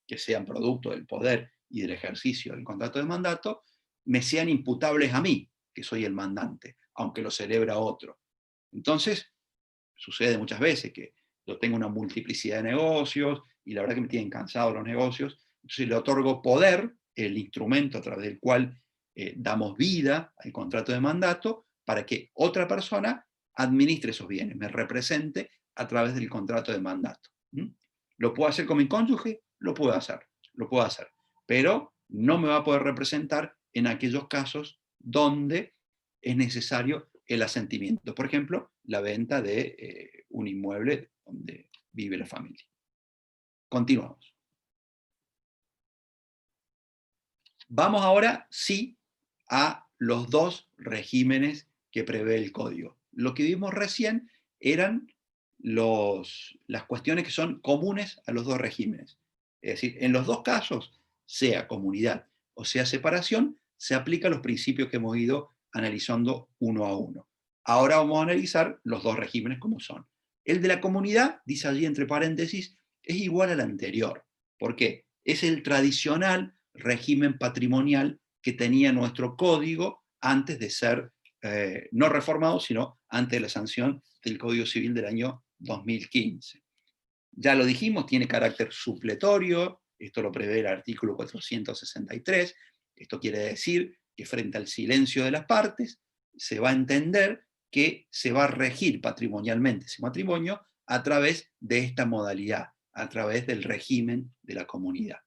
que sean producto del poder y del ejercicio del contrato de mandato, me sean imputables a mí, que soy el mandante, aunque lo celebra otro. Entonces, sucede muchas veces que yo tengo una multiplicidad de negocios y la verdad que me tienen cansado los negocios, entonces le otorgo poder, el instrumento a través del cual damos vida al contrato de mandato, para que otra persona administre esos bienes, me represente a través del contrato de mandato. ¿Mm? ¿Lo puedo hacer con mi cónyuge? Lo puedo hacer, pero no me va a poder representar en aquellos casos donde es necesario el asentimiento. Por ejemplo, la venta de un inmueble donde vive la familia. Continuamos. Vamos ahora, sí, a los dos regímenes que prevé el código. Lo que vimos recién eran las cuestiones que son comunes a los dos regímenes. Es decir, en los dos casos, sea comunidad o sea separación, se aplican los principios que hemos ido analizando uno a uno. Ahora vamos a analizar los dos regímenes como son. El de la comunidad, dice allí entre paréntesis, es igual al anterior. ¿Por qué? Es el tradicional régimen patrimonial que tenía nuestro código antes de ser no reformado, sino antes de la sanción del Código Civil del año 2015. Ya lo dijimos, tiene carácter supletorio, esto lo prevé el artículo 463, esto quiere decir que frente al silencio de las partes, se va a entender que se va a regir patrimonialmente ese matrimonio a través de esta modalidad, a través del régimen de la comunidad.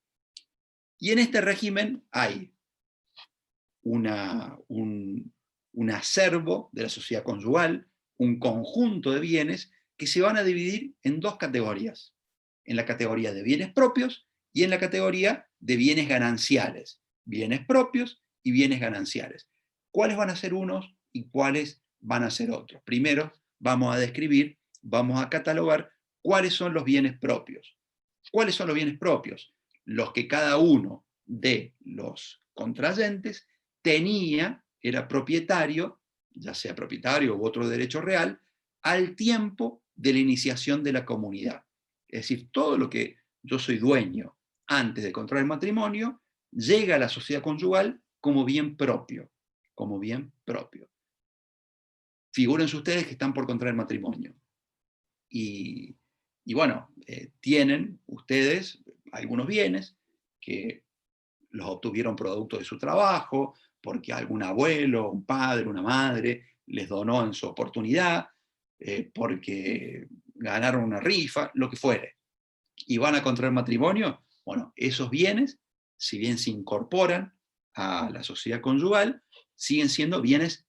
Y en este régimen hay un acervo de la sociedad conyugal, un conjunto de bienes que se van a dividir en dos categorías, en la categoría de bienes propios y en la categoría de bienes gananciales, bienes propios y bienes gananciales. ¿Cuáles van a ser unos y cuáles van a ser otros? Primero vamos a describir, vamos a catalogar cuáles son los bienes propios. ¿Cuáles son los bienes propios? Los que cada uno de los contrayentes tenía, era propietario, ya sea propietario u otro derecho real, al tiempo de la iniciación de la comunidad. Es decir, todo lo que yo soy dueño antes de contraer el matrimonio, llega a la sociedad conyugal como bien propio, como bien propio. Figúrense ustedes que están por contraer matrimonio. Y bueno, tienen ustedes algunos bienes que los obtuvieron producto de su trabajo, porque algún abuelo, un padre, una madre les donó en su oportunidad, porque ganaron una rifa, lo que fuere, y van a contraer matrimonio. Bueno, esos bienes, si bien se incorporan a la sociedad conyugal, siguen siendo bienes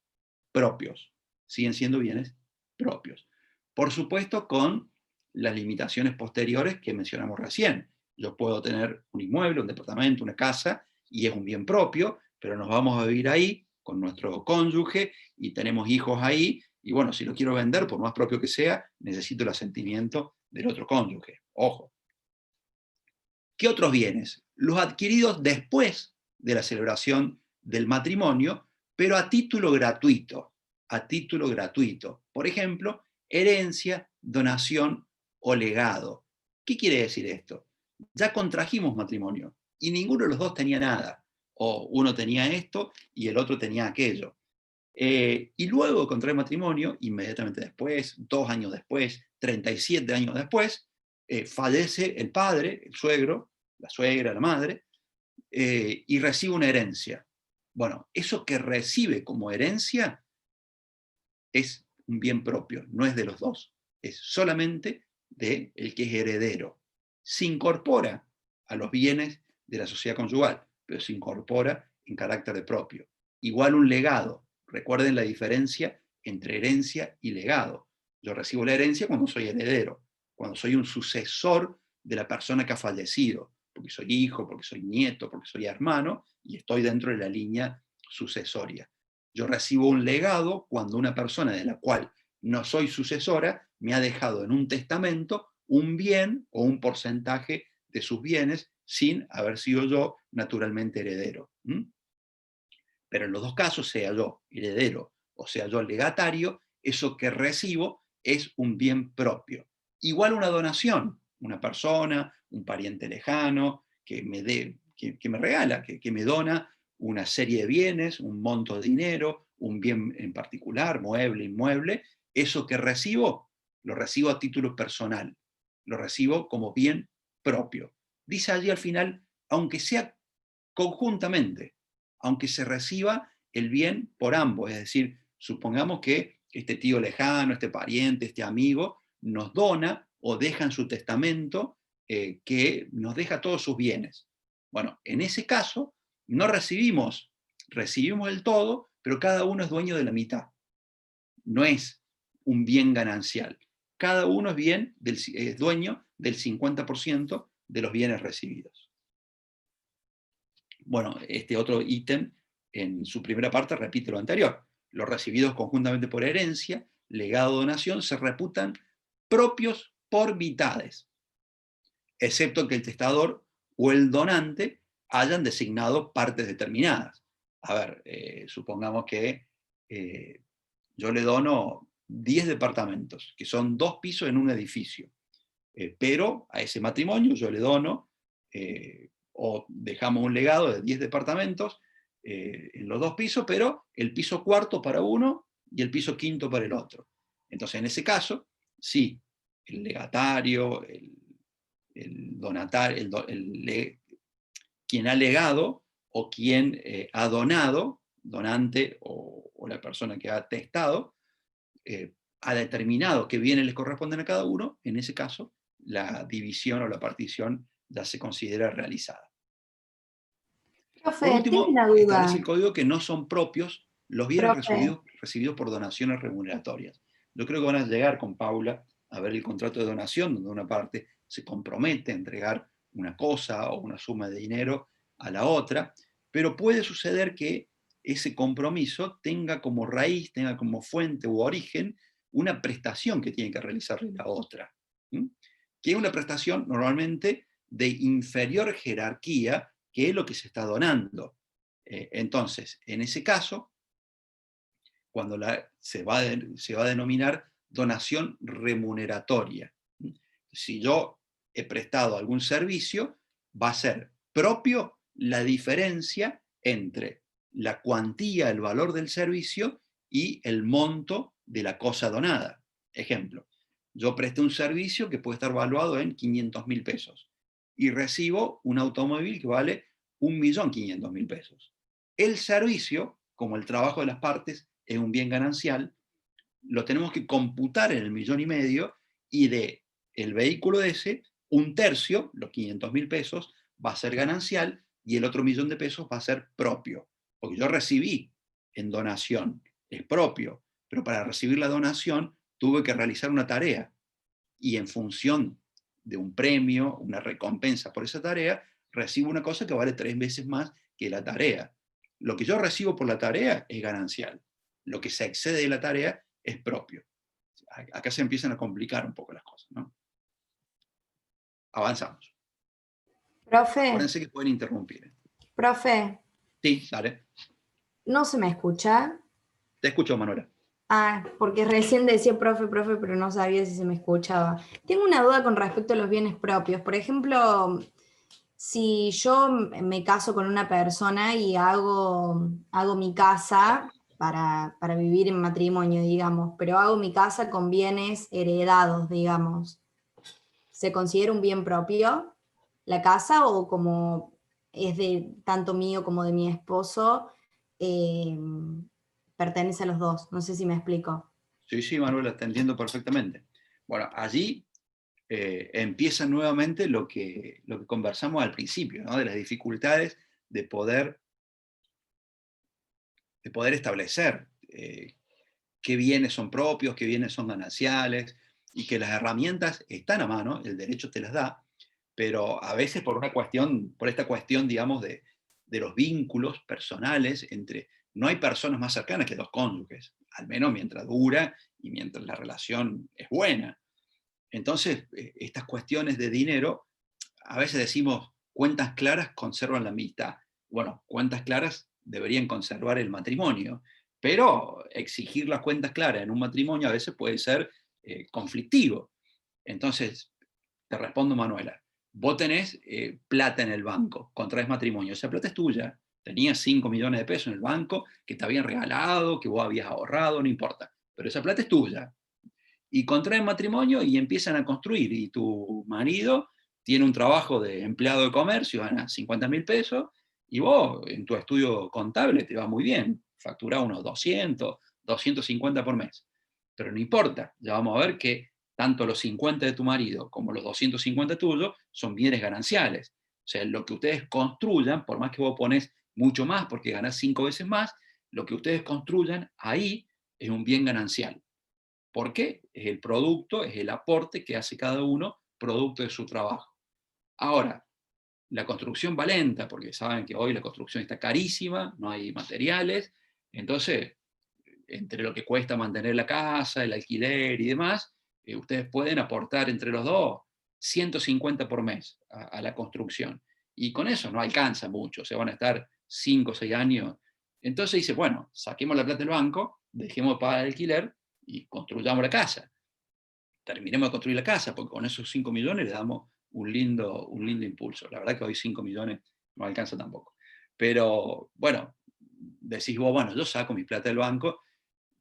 propios, siguen siendo bienes propios. Por supuesto, con las limitaciones posteriores que mencionamos recién. Yo puedo tener un inmueble, un departamento, una casa, y es un bien propio, pero nos vamos a vivir ahí con nuestro cónyuge y tenemos hijos ahí, y bueno, si lo quiero vender, por más propio que sea, necesito el asentimiento del otro cónyuge. Ojo. ¿Qué otros bienes? Los adquiridos después de la celebración del matrimonio, pero a título gratuito. A título gratuito. Por ejemplo, herencia, donación o legado. ¿Qué quiere decir esto? Ya contrajimos matrimonio y ninguno de los dos tenía nada. O uno tenía esto y el otro tenía aquello. Y luego de contraer matrimonio, inmediatamente después, 2 años después, 37 años después, fallece el padre, el suegro, la suegra, la madre, y recibe una herencia. Bueno, eso que recibe como herencia es un bien propio, no es de los dos, es solamente del que es heredero. Se incorpora a los bienes de la sociedad conyugal, pero se incorpora en carácter de propio. Igual un legado. Recuerden la diferencia entre herencia y legado. Yo recibo la herencia cuando soy heredero, cuando soy un sucesor de la persona que ha fallecido, porque soy hijo, porque soy nieto, porque soy hermano, y estoy dentro de la línea sucesoria. Yo recibo un legado cuando una persona de la cual no soy sucesora me ha dejado en un testamento un bien o un porcentaje de sus bienes sin haber sido yo naturalmente heredero. Pero en los dos casos, sea yo heredero o sea yo legatario, eso que recibo es un bien propio. Igual una donación, una persona, un pariente lejano, que me regala, que me dona una serie de bienes, un monto de dinero, un bien en particular, mueble, inmueble, eso que recibo, lo recibo a título personal, lo recibo como bien propio. Dice allí al final, aunque sea conjuntamente, aunque se reciba el bien por ambos, es decir, supongamos que este tío lejano, este pariente, este amigo, nos dona o deja en su testamento que nos deja todos sus bienes. Bueno, en ese caso, no recibimos el todo, pero cada uno es dueño de la mitad. No es un bien ganancial. Cada uno es dueño del 50% de los bienes recibidos. Bueno, este otro ítem, en su primera parte, repite lo anterior. Los recibidos conjuntamente por herencia, legado o donación, se reputan propios por mitades, excepto que el testador o el donante hayan designado partes determinadas. A ver, supongamos que yo le dono 10 departamentos, que son 2 pisos en un edificio, pero a ese matrimonio yo le dono, o dejamos un legado de 10 departamentos en los 2 pisos, pero el piso cuarto para uno y el piso quinto para el otro. Entonces, en ese caso, sí, el legatario, el donatario, quien ha legado o quien ha donado, donante o la persona que ha testado, ha determinado qué bienes les corresponden a cada uno, en ese caso, la división o la partición ya se considera realizada. Por Profe, tengo último, una establece duda. el código que no son propios los bienes Profe, recibidos por donaciones remuneratorias. Yo creo que van a llegar con Paula a ver el contrato de donación, donde una parte se compromete a entregar una cosa o una suma de dinero a la otra, pero puede suceder que ese compromiso tenga como raíz, tenga como fuente u origen una prestación que tiene que realizarle la otra, que es una prestación normalmente de inferior jerarquía que es lo que se está donando. Entonces, en ese caso, cuando se va a denominar donación remuneratoria. Si yo he prestado algún servicio, va a ser propio la diferencia entre la cuantía, el valor del servicio y el monto de la cosa donada. Ejemplo, yo presté un servicio que puede estar valuado en 500.000 pesos y recibo un automóvil que vale 1.500.000 pesos. El servicio, como el trabajo de las partes es un bien ganancial, lo tenemos que computar en el 1.500.000 y de el vehículo ese, un tercio, los 500.000 pesos, va a ser ganancial y el otro 1.000.000 de pesos va a ser propio. Porque yo recibí en donación, es propio, pero para recibir la donación tuve que realizar una tarea y en función de un premio, una recompensa por esa tarea, recibo una cosa que vale 3 veces más que la tarea. Lo que yo recibo por la tarea es ganancial. Lo que se excede de la tarea es propio. Acá se empiezan a complicar un poco las cosas, ¿no? Avanzamos. profe, Acuérdense que pueden interrumpir. profe, Sí, dale. ¿no se me escucha? Te escucho, Manuela. Ah, porque recién decía profe, profe, pero no sabía si se me escuchaba. Tengo una duda con respecto a los bienes propios. Por ejemplo, si yo me caso con una persona y hago mi casa para vivir en matrimonio, digamos, pero hago mi casa con bienes heredados, digamos, ¿se considera un bien propio la casa o como es de tanto mío como de mi esposo, eh, pertenece a los dos? No sé si me explico. Sí, sí, Manuela, te entiendo perfectamente. Bueno, allí empieza nuevamente lo que conversamos al principio, ¿no? De las dificultades de poder establecer qué bienes son propios, qué bienes son gananciales, y que las herramientas están a mano, el derecho te las da, pero a veces por esta cuestión, digamos, de los vínculos personales entre, no hay personas más cercanas que los cónyuges, al menos mientras dura y mientras la relación es buena. Entonces, estas cuestiones de dinero, a veces decimos, cuentas claras conservan la amistad. Bueno, cuentas claras deberían conservar el matrimonio, pero exigir las cuentas claras en un matrimonio a veces puede ser conflictivo. Entonces, te respondo, Manuela, vos tenés plata en el banco, contraes matrimonio, esa plata es tuya, tenías 5 millones de pesos en el banco que te habían regalado, que vos habías ahorrado, no importa, pero esa plata es tuya. Y contraen matrimonio y empiezan a construir, y tu marido tiene un trabajo de empleado de comercio, gana 50.000 pesos, y vos en tu estudio contable te va muy bien, facturás unos 200, 250 por mes. Pero no importa, ya vamos a ver que tanto los 50 de tu marido como los 250 tuyos son bienes gananciales. O sea, lo que ustedes construyan, por más que vos pones mucho más porque ganás 5 veces más, lo que ustedes construyan ahí es un bien ganancial. ¿Por qué? Es el producto, es el aporte que hace cada uno producto de su trabajo. Ahora, la construcción va lenta, porque saben que hoy la construcción está carísima, no hay materiales, entonces, entre lo que cuesta mantener la casa, el alquiler y demás, ustedes pueden aportar entre los dos 150 por mes a la construcción. Y con eso no alcanza mucho, se van a estar 5 o 6 años. Entonces dice, bueno, saquemos la plata del banco, dejemos de pagar el alquiler y construyamos la casa. Terminemos de construir la casa, porque con esos 5 millones le damos un lindo impulso. La verdad que hoy 5 millones no alcanza tampoco. Pero bueno, decís vos, bueno, yo saco mi plata del banco,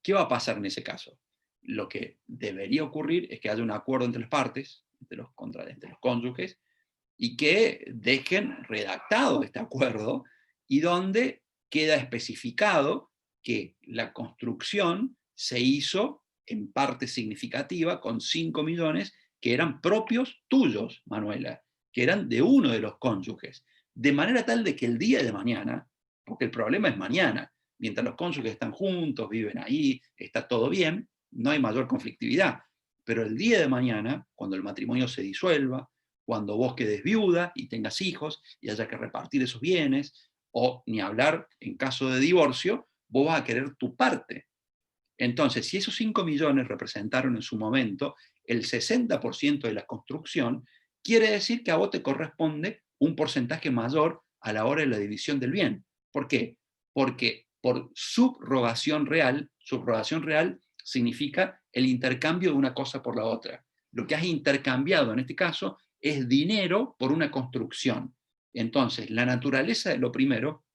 ¿qué va a pasar en ese caso? Lo que debería ocurrir es que haya un acuerdo entre las partes, entre los cónyuges, y que dejen redactado este acuerdo y donde queda especificado que la construcción se hizo en parte significativa con 5 millones que eran propios tuyos, Manuela, que eran de uno de los cónyuges, de manera tal de que el día de mañana, porque el problema es mañana, mientras los cónyuges están juntos, viven ahí, está todo bien, no hay mayor conflictividad, pero el día de mañana, cuando el matrimonio se disuelva, cuando vos quedes viuda y tengas hijos y haya que repartir esos bienes, o ni hablar en caso de divorcio, vos vas a querer tu parte. Entonces, si esos 5 millones representaron en su momento el 60% de la construcción, quiere decir que a vos te corresponde un porcentaje mayor a la hora de la división del bien. ¿Por qué? Porque por subrogación real significa el intercambio de una cosa por la otra. Lo que has intercambiado en este caso es dinero por una construcción. Entonces, la naturaleza de lo primero,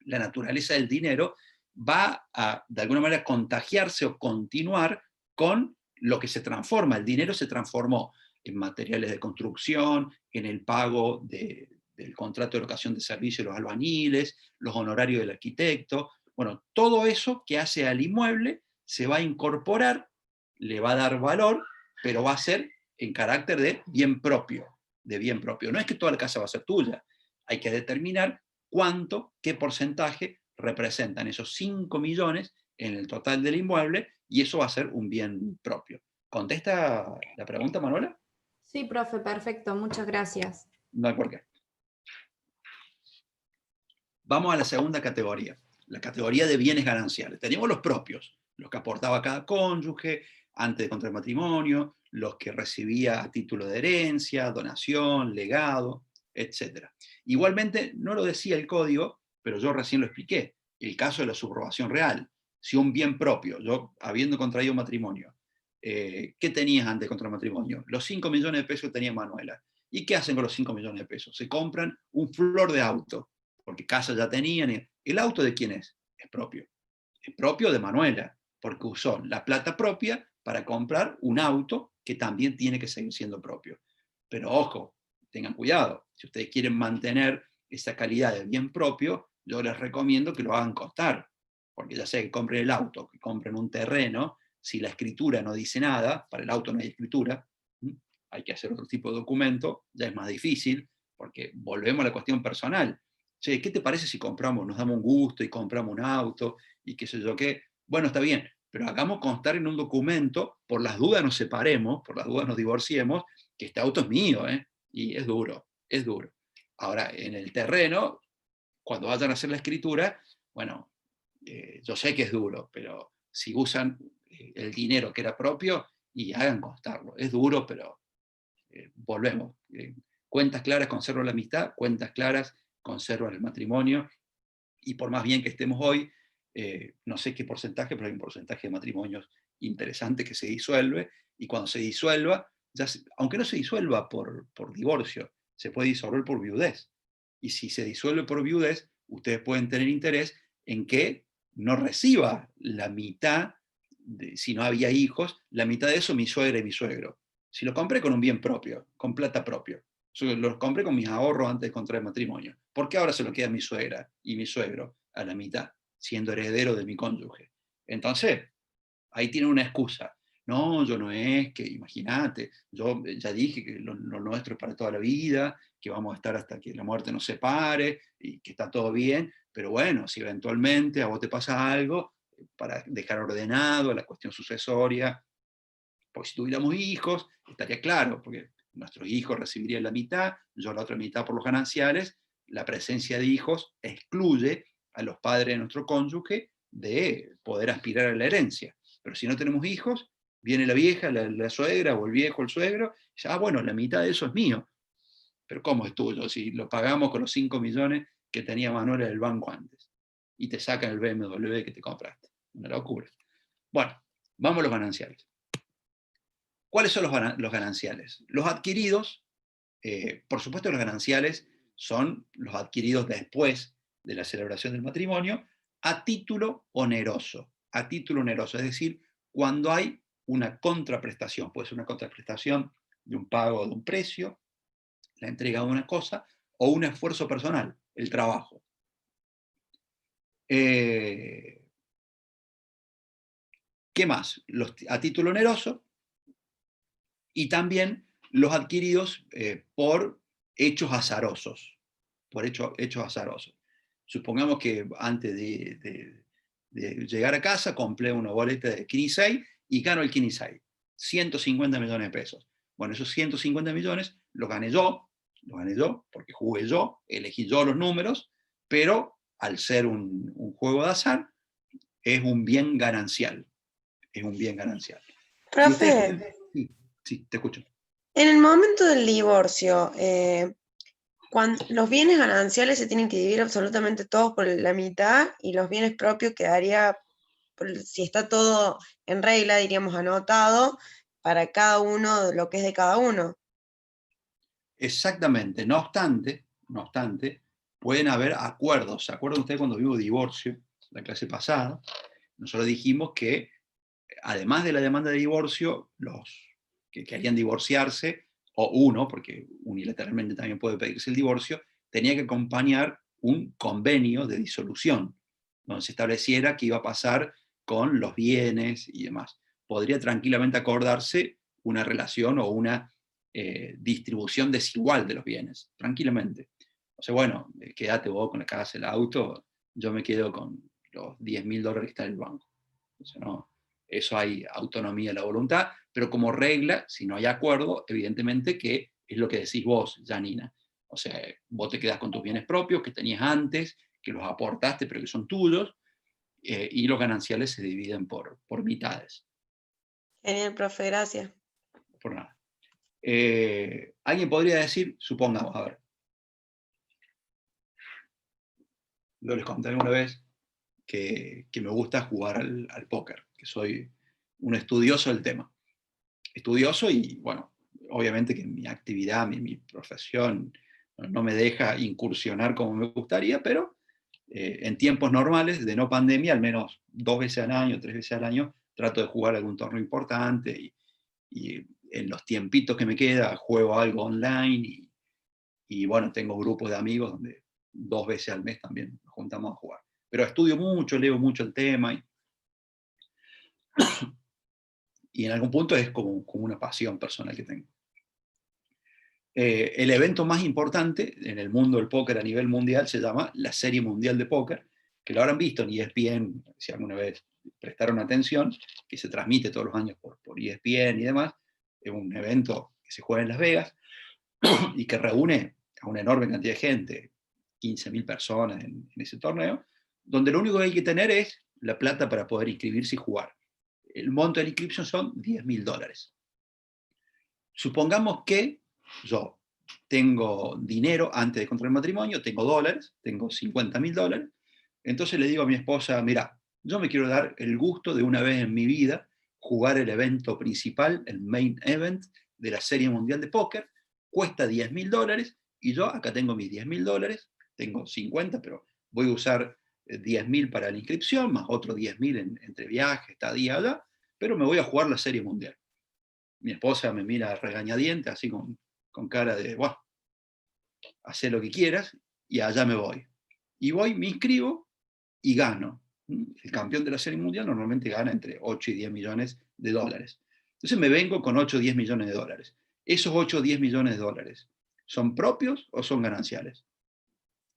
la naturaleza del dinero, va a, de alguna manera, contagiarse o continuar con lo que se transforma. El dinero se transformó en materiales de construcción, en el pago del contrato de locación de servicios de los albañiles, los honorarios del arquitecto. Bueno, todo eso que hace al inmueble se va a incorporar, le va a dar valor, pero va a ser en carácter de bien propio, de bien propio. No es que toda la casa va a ser tuya, hay que determinar cuánto, qué porcentaje representan esos 5 millones en el total del inmueble, y eso va a ser un bien propio. ¿Contesta la pregunta, Manuela? Sí, profe, perfecto, muchas gracias. No hay por qué. Vamos a la segunda categoría, la categoría de bienes gananciales. Tenemos los propios, los que aportaba cada cónyuge antes de contraer matrimonio, los que recibía a título de herencia, donación, legado, etc. Igualmente, no lo decía el código, pero yo recién lo expliqué, el caso de la subrogación real. Si un bien propio, yo habiendo contraído matrimonio, ¿qué tenías antes de contraer matrimonio? Los 5 millones de pesos que tenía Manuela. ¿Y qué hacen con los 5 millones de pesos? Se compran un flor de auto, porque casa ya tenían. ¿El auto de quién es? Es propio. Es propio de Manuela, porque usó la plata propia para comprar un auto que también tiene que seguir siendo propio. Pero ojo, tengan cuidado, si ustedes quieren mantener esa calidad de bien propio, yo les recomiendo que lo hagan costar, porque ya sea que compren el auto, que compren un terreno, si la escritura no dice nada, para el auto no hay escritura, hay que hacer otro tipo de documento, ya es más difícil, porque volvemos a la cuestión personal. Che, ¿qué te parece si compramos, nos damos un gusto y compramos un auto y qué sé yo qué? Bueno, está bien, pero hagamos constar en un documento, por las dudas nos separemos, por las dudas nos divorciemos, que este auto es mío, ¿eh? Y es duro, es duro. Ahora, en el terreno, cuando vayan a hacer la escritura, bueno, yo sé que es duro, pero si usan el dinero que era propio, y hagan constarlo. Es duro, pero volvemos. Cuentas claras conservan la amistad, cuentas claras conservan el matrimonio, y por más bien que estemos hoy, no sé qué porcentaje, pero hay un porcentaje de matrimonios interesante que se disuelve, y cuando se disuelva, aunque no se disuelva por divorcio, se puede disolver por viudez. Y si se disuelve por viudez, ustedes pueden tener interés en que no reciba la mitad, si no había hijos, la mitad de eso mi suegra y mi suegro. Si lo compré con un bien propio, con plata propia, yo los compré con mis ahorros antes de contraer matrimonio, ¿por qué ahora se lo queda mi suegra y mi suegro a la mitad, siendo heredero de mi cónyuge? Entonces, ahí tiene una excusa. No, yo no es, que imagínate, yo ya dije que lo nuestro es para toda la vida, que vamos a estar hasta que la muerte nos separe y que está todo bien, pero bueno, si eventualmente a vos te pasa algo, para dejar ordenado la cuestión sucesoria, pues si tuviéramos hijos, estaría claro, porque nuestros hijos recibirían la mitad, yo la otra mitad por los gananciales. La presencia de hijos excluye a los padres de nuestro cónyuge de poder aspirar a la herencia. Pero si no tenemos hijos, viene la vieja, la suegra, o el viejo, el suegro, y dice, bueno, la mitad de eso es mío. Pero ¿cómo es tuyo? Si lo pagamos con los 5 millones que tenía Manuel en el banco antes, y te sacan el BMW que te compraste. Una locura. Bueno, vamos a los gananciales. ¿Cuáles son los gananciales? Los adquiridos, por supuesto los gananciales son los adquiridos después de la celebración del matrimonio a título oneroso. A título oneroso, es decir, cuando hay una contraprestación. Puede ser una contraprestación de un pago de un precio, la entrega de una cosa, o un esfuerzo personal, el trabajo. ¿Qué más? A título oneroso, y también los adquiridos por hechos azarosos. Por hechos azarosos. Supongamos que antes de llegar a casa compré una boleta de Kinisei y gano el Kinisei. 150 millones de pesos. Bueno, esos 150 millones los gané yo, porque jugué yo, elegí yo los números, pero al ser un juego de azar, es un bien ganancial. Es un bien ganancial. Y Profe, ustedes pueden... Sí, te escucho. en el momento del divorcio, los bienes gananciales se tienen que dividir absolutamente todos por la mitad y los bienes propios quedaría, si está todo en regla, diríamos anotado, para cada uno lo que es de cada uno. Exactamente. No obstante, pueden haber acuerdos. ¿Se acuerdan ustedes cuando hubo divorcio, la clase pasada? Nosotros dijimos que, además de la demanda de divorcio, los que querían divorciarse, o uno, porque unilateralmente también puede pedirse el divorcio, tenía que acompañar un convenio de disolución, donde se estableciera qué iba a pasar con los bienes y demás. Podría tranquilamente acordarse una relación o una distribución desigual de los bienes, tranquilamente. O sea, bueno, quédate vos con la casa, el auto, yo me quedo con los $10.000 que está en el banco. O sea, no, eso hay autonomía de la voluntad, pero como regla, si no hay acuerdo, evidentemente que es lo que decís vos, Janina. O sea, vos te quedás con tus bienes propios que tenías antes, que los aportaste, pero que son tuyos, y los gananciales se dividen por mitades. Genial, profe, gracias. Por nada. Alguien podría decir, supongamos, a ver, yo les conté alguna vez que me gusta jugar al póker, que soy un estudioso del tema. Estudioso y, bueno, obviamente que mi actividad, mi profesión no me deja incursionar como me gustaría, pero en tiempos normales, de no pandemia, al menos 2 veces al año, 3 veces al año, trato de jugar algún torneo importante y en los tiempitos que me queda juego algo online y bueno, tengo grupos de amigos donde 2 veces al mes también nos juntamos a jugar. Pero estudio mucho, leo mucho el tema y en algún punto es como una pasión personal que tengo. El evento más importante en el mundo del póker a nivel mundial se llama la Serie Mundial de Póker, que lo habrán visto en ESPN, si alguna vez prestaron atención, que se transmite todos los años por ESPN y demás. Es un evento que se juega en Las Vegas y que reúne a una enorme cantidad de gente, 15.000 personas en ese torneo, donde lo único que hay que tener es la plata para poder inscribirse y jugar. El monto de la inscripción son $10.000. Supongamos que yo tengo dinero antes de contraer matrimonio, tengo dólares, tengo $50.000, entonces le digo a mi esposa, mira, yo me quiero dar el gusto de una vez en mi vida jugar el evento principal, el main event de la Serie Mundial de Póker, cuesta $10.000, y yo acá tengo mis $10.000, tengo 50, pero voy a usar 10.000 para la inscripción, más otros 10.000 entre viajes, estadía allá, pero me voy a jugar la Serie Mundial. Mi esposa me mira regañadiente, así con cara de, bueno, haz lo que quieras, y allá me voy. Y voy, me inscribo y gano. El campeón de la Serie Mundial normalmente gana entre 8 y 10 millones de dólares. Entonces me vengo con 8 o 10 millones de dólares. ¿Esos 8 o 10 millones de dólares son propios o son gananciales?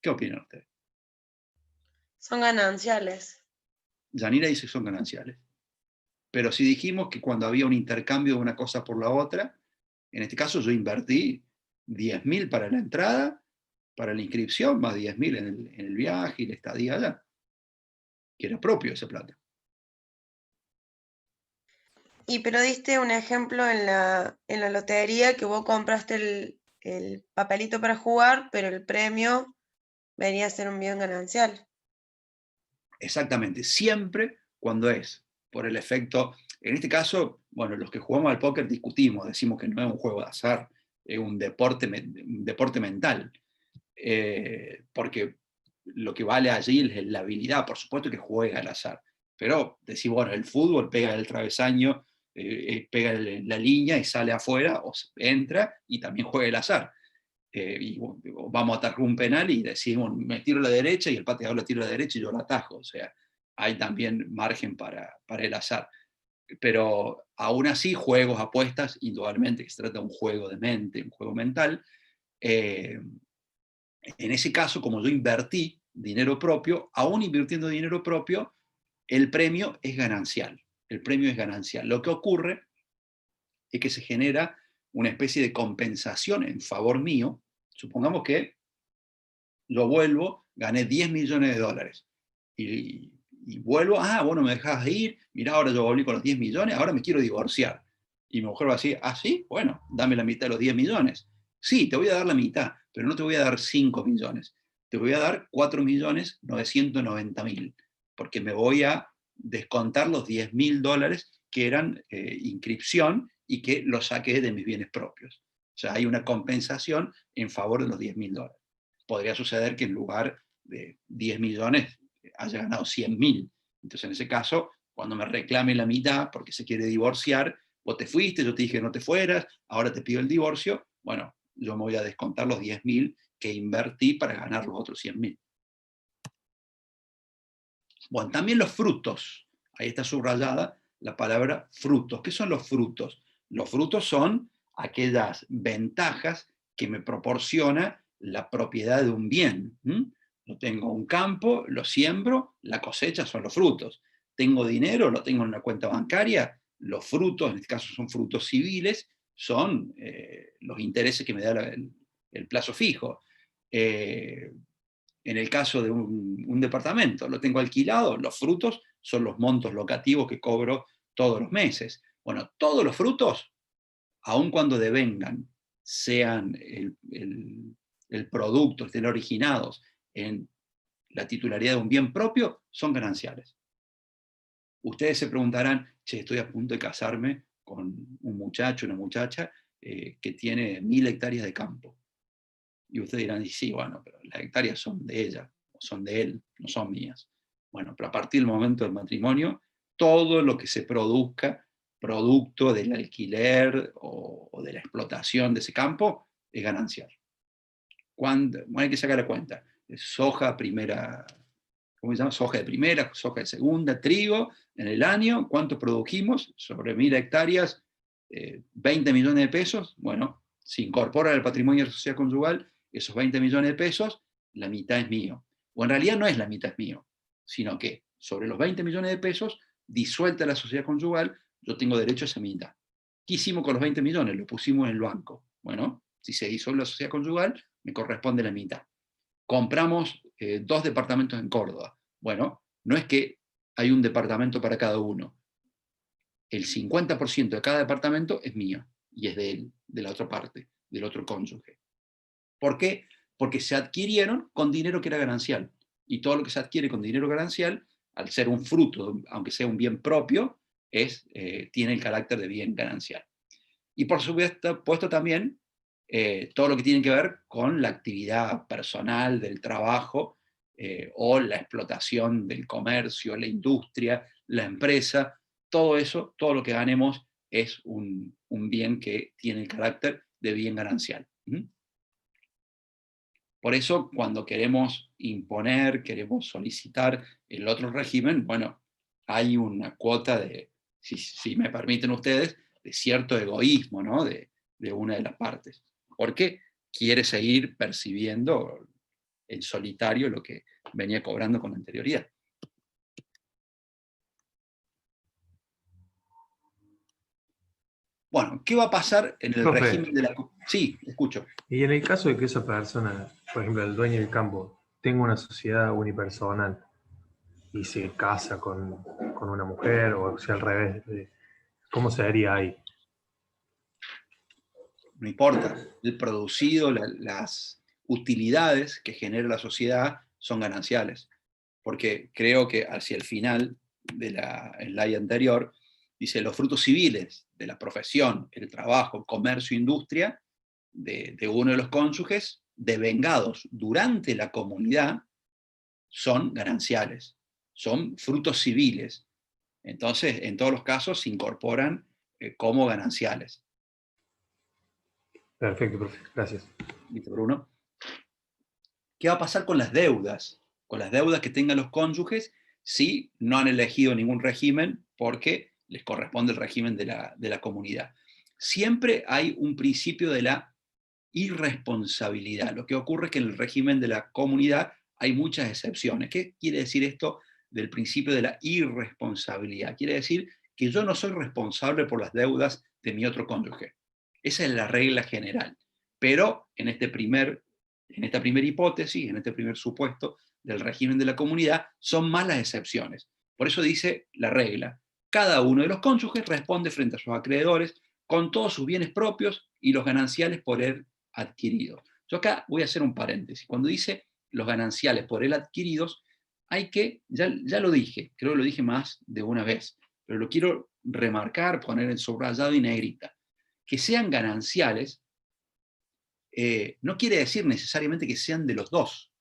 ¿Qué opinan ustedes? Son gananciales. Yanira dice que son gananciales. Pero si dijimos que cuando había un intercambio de una cosa por la otra, en este caso yo invertí 10.000 para la entrada, para la inscripción, más 10.000 en el viaje y la estadía allá, que era propio esa plata. Y pero diste un ejemplo en la lotería que vos compraste el papelito para jugar, pero el premio venía a ser un bien ganancial. Exactamente, siempre cuando es por el efecto, en este caso, bueno, los que jugamos al póker discutimos, decimos que no es un juego de azar, es un deporte mental, porque lo que vale allí es la habilidad, por supuesto que juega al azar, pero decir, bueno, el fútbol pega el travesaño, pega la línea y sale afuera, o entra y también juega el azar. Y vamos a atajar un penal y decimos, me tiro a la derecha y el pateador la tira a la derecha y yo la atajo. O sea, hay también margen para el azar. Pero aún así, juegos, apuestas, indudablemente que se trata de un juego de mente, un juego mental. En ese caso, como yo invertí dinero propio, aún invirtiendo dinero propio, el premio es ganancial. El premio es ganancial. Lo que ocurre es que se genera una especie de compensación en favor mío. Supongamos que yo vuelvo, gané 10 millones de dólares. Y vuelvo, bueno, me dejas ir, mira, ahora yo volví con los 10 millones, ahora me quiero divorciar. Y mi mujer va a decir, sí, bueno, dame la mitad de los 10 millones. Sí, te voy a dar la mitad, pero no te voy a dar 5 millones. Te voy a dar 4.990.000, porque me voy a descontar los $10.000 que eran inscripción y que los saqué de mis bienes propios. O sea, hay una compensación en favor de los $10.000. Podría suceder que en lugar de 10 millones haya ganado 100.000. Entonces, en ese caso, cuando me reclame la mitad porque se quiere divorciar, vos te fuiste, yo te dije que no te fueras, ahora te pido el divorcio, bueno, yo me voy a descontar los 10.000 que invertí para ganar los otros 100.000. Bueno, también los frutos. Ahí está subrayada la palabra frutos. ¿Qué son los frutos? Los frutos son aquellas ventajas que me proporciona la propiedad de un bien. Yo tengo un campo, lo siembro, la cosecha son los frutos. Tengo dinero, lo tengo en una cuenta bancaria, los frutos, en este caso son frutos civiles, son los intereses que me da el plazo fijo. En el caso de un departamento, lo tengo alquilado, los frutos son los montos locativos que cobro todos los meses. Bueno, todos los frutos, aun cuando devengan, sean el producto, estén originados en la titularidad de un bien propio, son gananciales. Ustedes se preguntarán, estoy a punto de casarme con un muchacho, una muchacha que tiene 1.000 hectáreas de campo. Y ustedes dirán, sí, bueno, pero las hectáreas son de ella, o son de él, no son mías. Bueno, pero a partir del momento del matrimonio, todo lo que se produzca, producto del alquiler o de la explotación de ese campo, es ganancial. Bueno, hay que sacar la cuenta. Soja primera, ¿cómo se llama? Soja de primera, soja de segunda, trigo, en el año, ¿cuánto produjimos? Sobre 1.000 hectáreas, 20 millones de pesos. Bueno, se incorpora al patrimonio de la sociedad conyugal esos 20 millones de pesos, la mitad es mío. O en realidad no es la mitad es mío, sino que sobre los 20 millones de pesos, disuelta la sociedad conyugal, yo tengo derecho a esa mitad. ¿Qué hicimos con los 20 millones? Lo pusimos en el banco. Bueno, si se disuelve la sociedad conyugal, me corresponde la mitad. Compramos 2 departamentos en Córdoba. Bueno, no es que hay un departamento para cada uno. El 50% de cada departamento es mío, y es de él, de la otra parte, del otro cónyuge. ¿Por qué? Porque se adquirieron con dinero que era ganancial. Y todo lo que se adquiere con dinero ganancial, al ser un fruto, aunque sea un bien propio, tiene el carácter de bien ganancial. Y por supuesto también todo lo que tiene que ver con la actividad personal, del trabajo, o la explotación del comercio, la industria, la empresa, todo eso, todo lo que ganemos es un bien que tiene el carácter de bien ganancial. Por eso, cuando queremos imponer, queremos solicitar el otro régimen, bueno, hay una cuota de, si me permiten ustedes, de cierto egoísmo, ¿no? de una de las partes, porque quiere seguir percibiendo en solitario lo que venía cobrando con anterioridad. Bueno, ¿qué va a pasar en el Profe, régimen de la... Sí, escucho. y en el caso de que esa persona, por ejemplo, el dueño del campo, tenga una sociedad unipersonal y se casa con una mujer, o sea, al revés, ¿cómo se haría ahí? No importa, el producido, las utilidades que genera la sociedad son gananciales. Porque creo que hacia el final de la slide anterior, dice los frutos civiles de la profesión, el trabajo, comercio, industria, de uno de los cónyuges, devengados durante la comunidad, son gananciales, son frutos civiles. Entonces, en todos los casos se incorporan como gananciales. Perfecto, profe, gracias. ¿Viste, Bruno? ¿Qué va a pasar con las deudas? Con las deudas que tengan los cónyuges si no han elegido ningún régimen porque les corresponde el régimen de la comunidad. Siempre hay un principio de la irresponsabilidad. Lo que ocurre es que en el régimen de la comunidad hay muchas excepciones. ¿Qué quiere decir esto del principio de la irresponsabilidad? Quiere decir que yo no soy responsable por las deudas de mi otro cónyuge. Esa es la regla general. Pero en esta primera hipótesis, en este primer supuesto del régimen de la comunidad, son más las excepciones. Por eso dice la regla: cada uno de los cónyuges responde frente a sus acreedores con todos sus bienes propios y los gananciales por él adquiridos. Yo acá voy a hacer un paréntesis. Cuando dice los gananciales por él adquiridos, hay que, ya lo dije, creo que lo dije más de una vez, pero lo quiero remarcar, poner en subrayado y negrita. Que sean gananciales no quiere decir necesariamente que sean de los dos.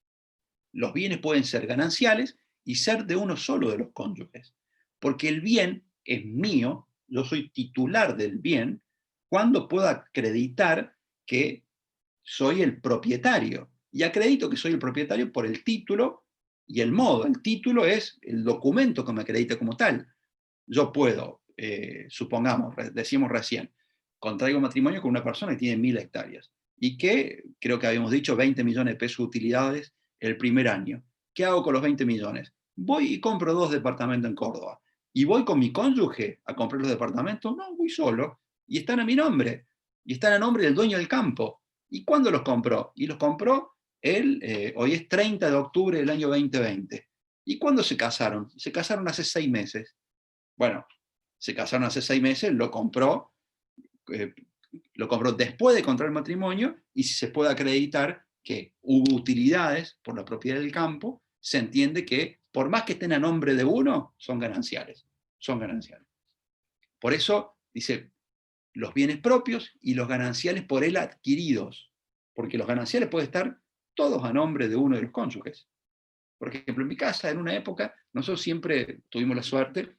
Los bienes pueden ser gananciales y ser de uno solo de los cónyuges, porque el bien es mío, yo soy titular del bien, cuando puedo acreditar que soy el propietario. Y acredito que soy el propietario por el título y el modo. El título es el documento que me acredita como tal. Yo puedo, supongamos, decimos recién, contraigo matrimonio con una persona que tiene 1000 hectáreas y que, creo que habíamos dicho, 20 millones de pesos de utilidades el primer año. ¿Qué hago con los 20 millones? Voy y compro 2 departamentos en Córdoba. ¿Y voy con mi cónyuge a comprar los departamentos? No, voy solo. Y están a mi nombre. Y están a nombre del dueño del campo. ¿Y cuándo los compró? Y los compró hoy es 30 de octubre del año 2020. ¿Y cuándo se casaron? Se casaron hace 6 meses. Bueno, se casaron hace 6 meses, lo compró después de contraer matrimonio, y si se puede acreditar que hubo utilidades por la propiedad del campo, se entiende que por más que estén a nombre de uno, son gananciales. Son gananciales. Por eso dice los bienes propios y los gananciales por él adquiridos, porque los gananciales pueden estar todos a nombre de uno de los cónyuges. Por ejemplo, en mi casa, en una época, nosotros siempre tuvimos la suerte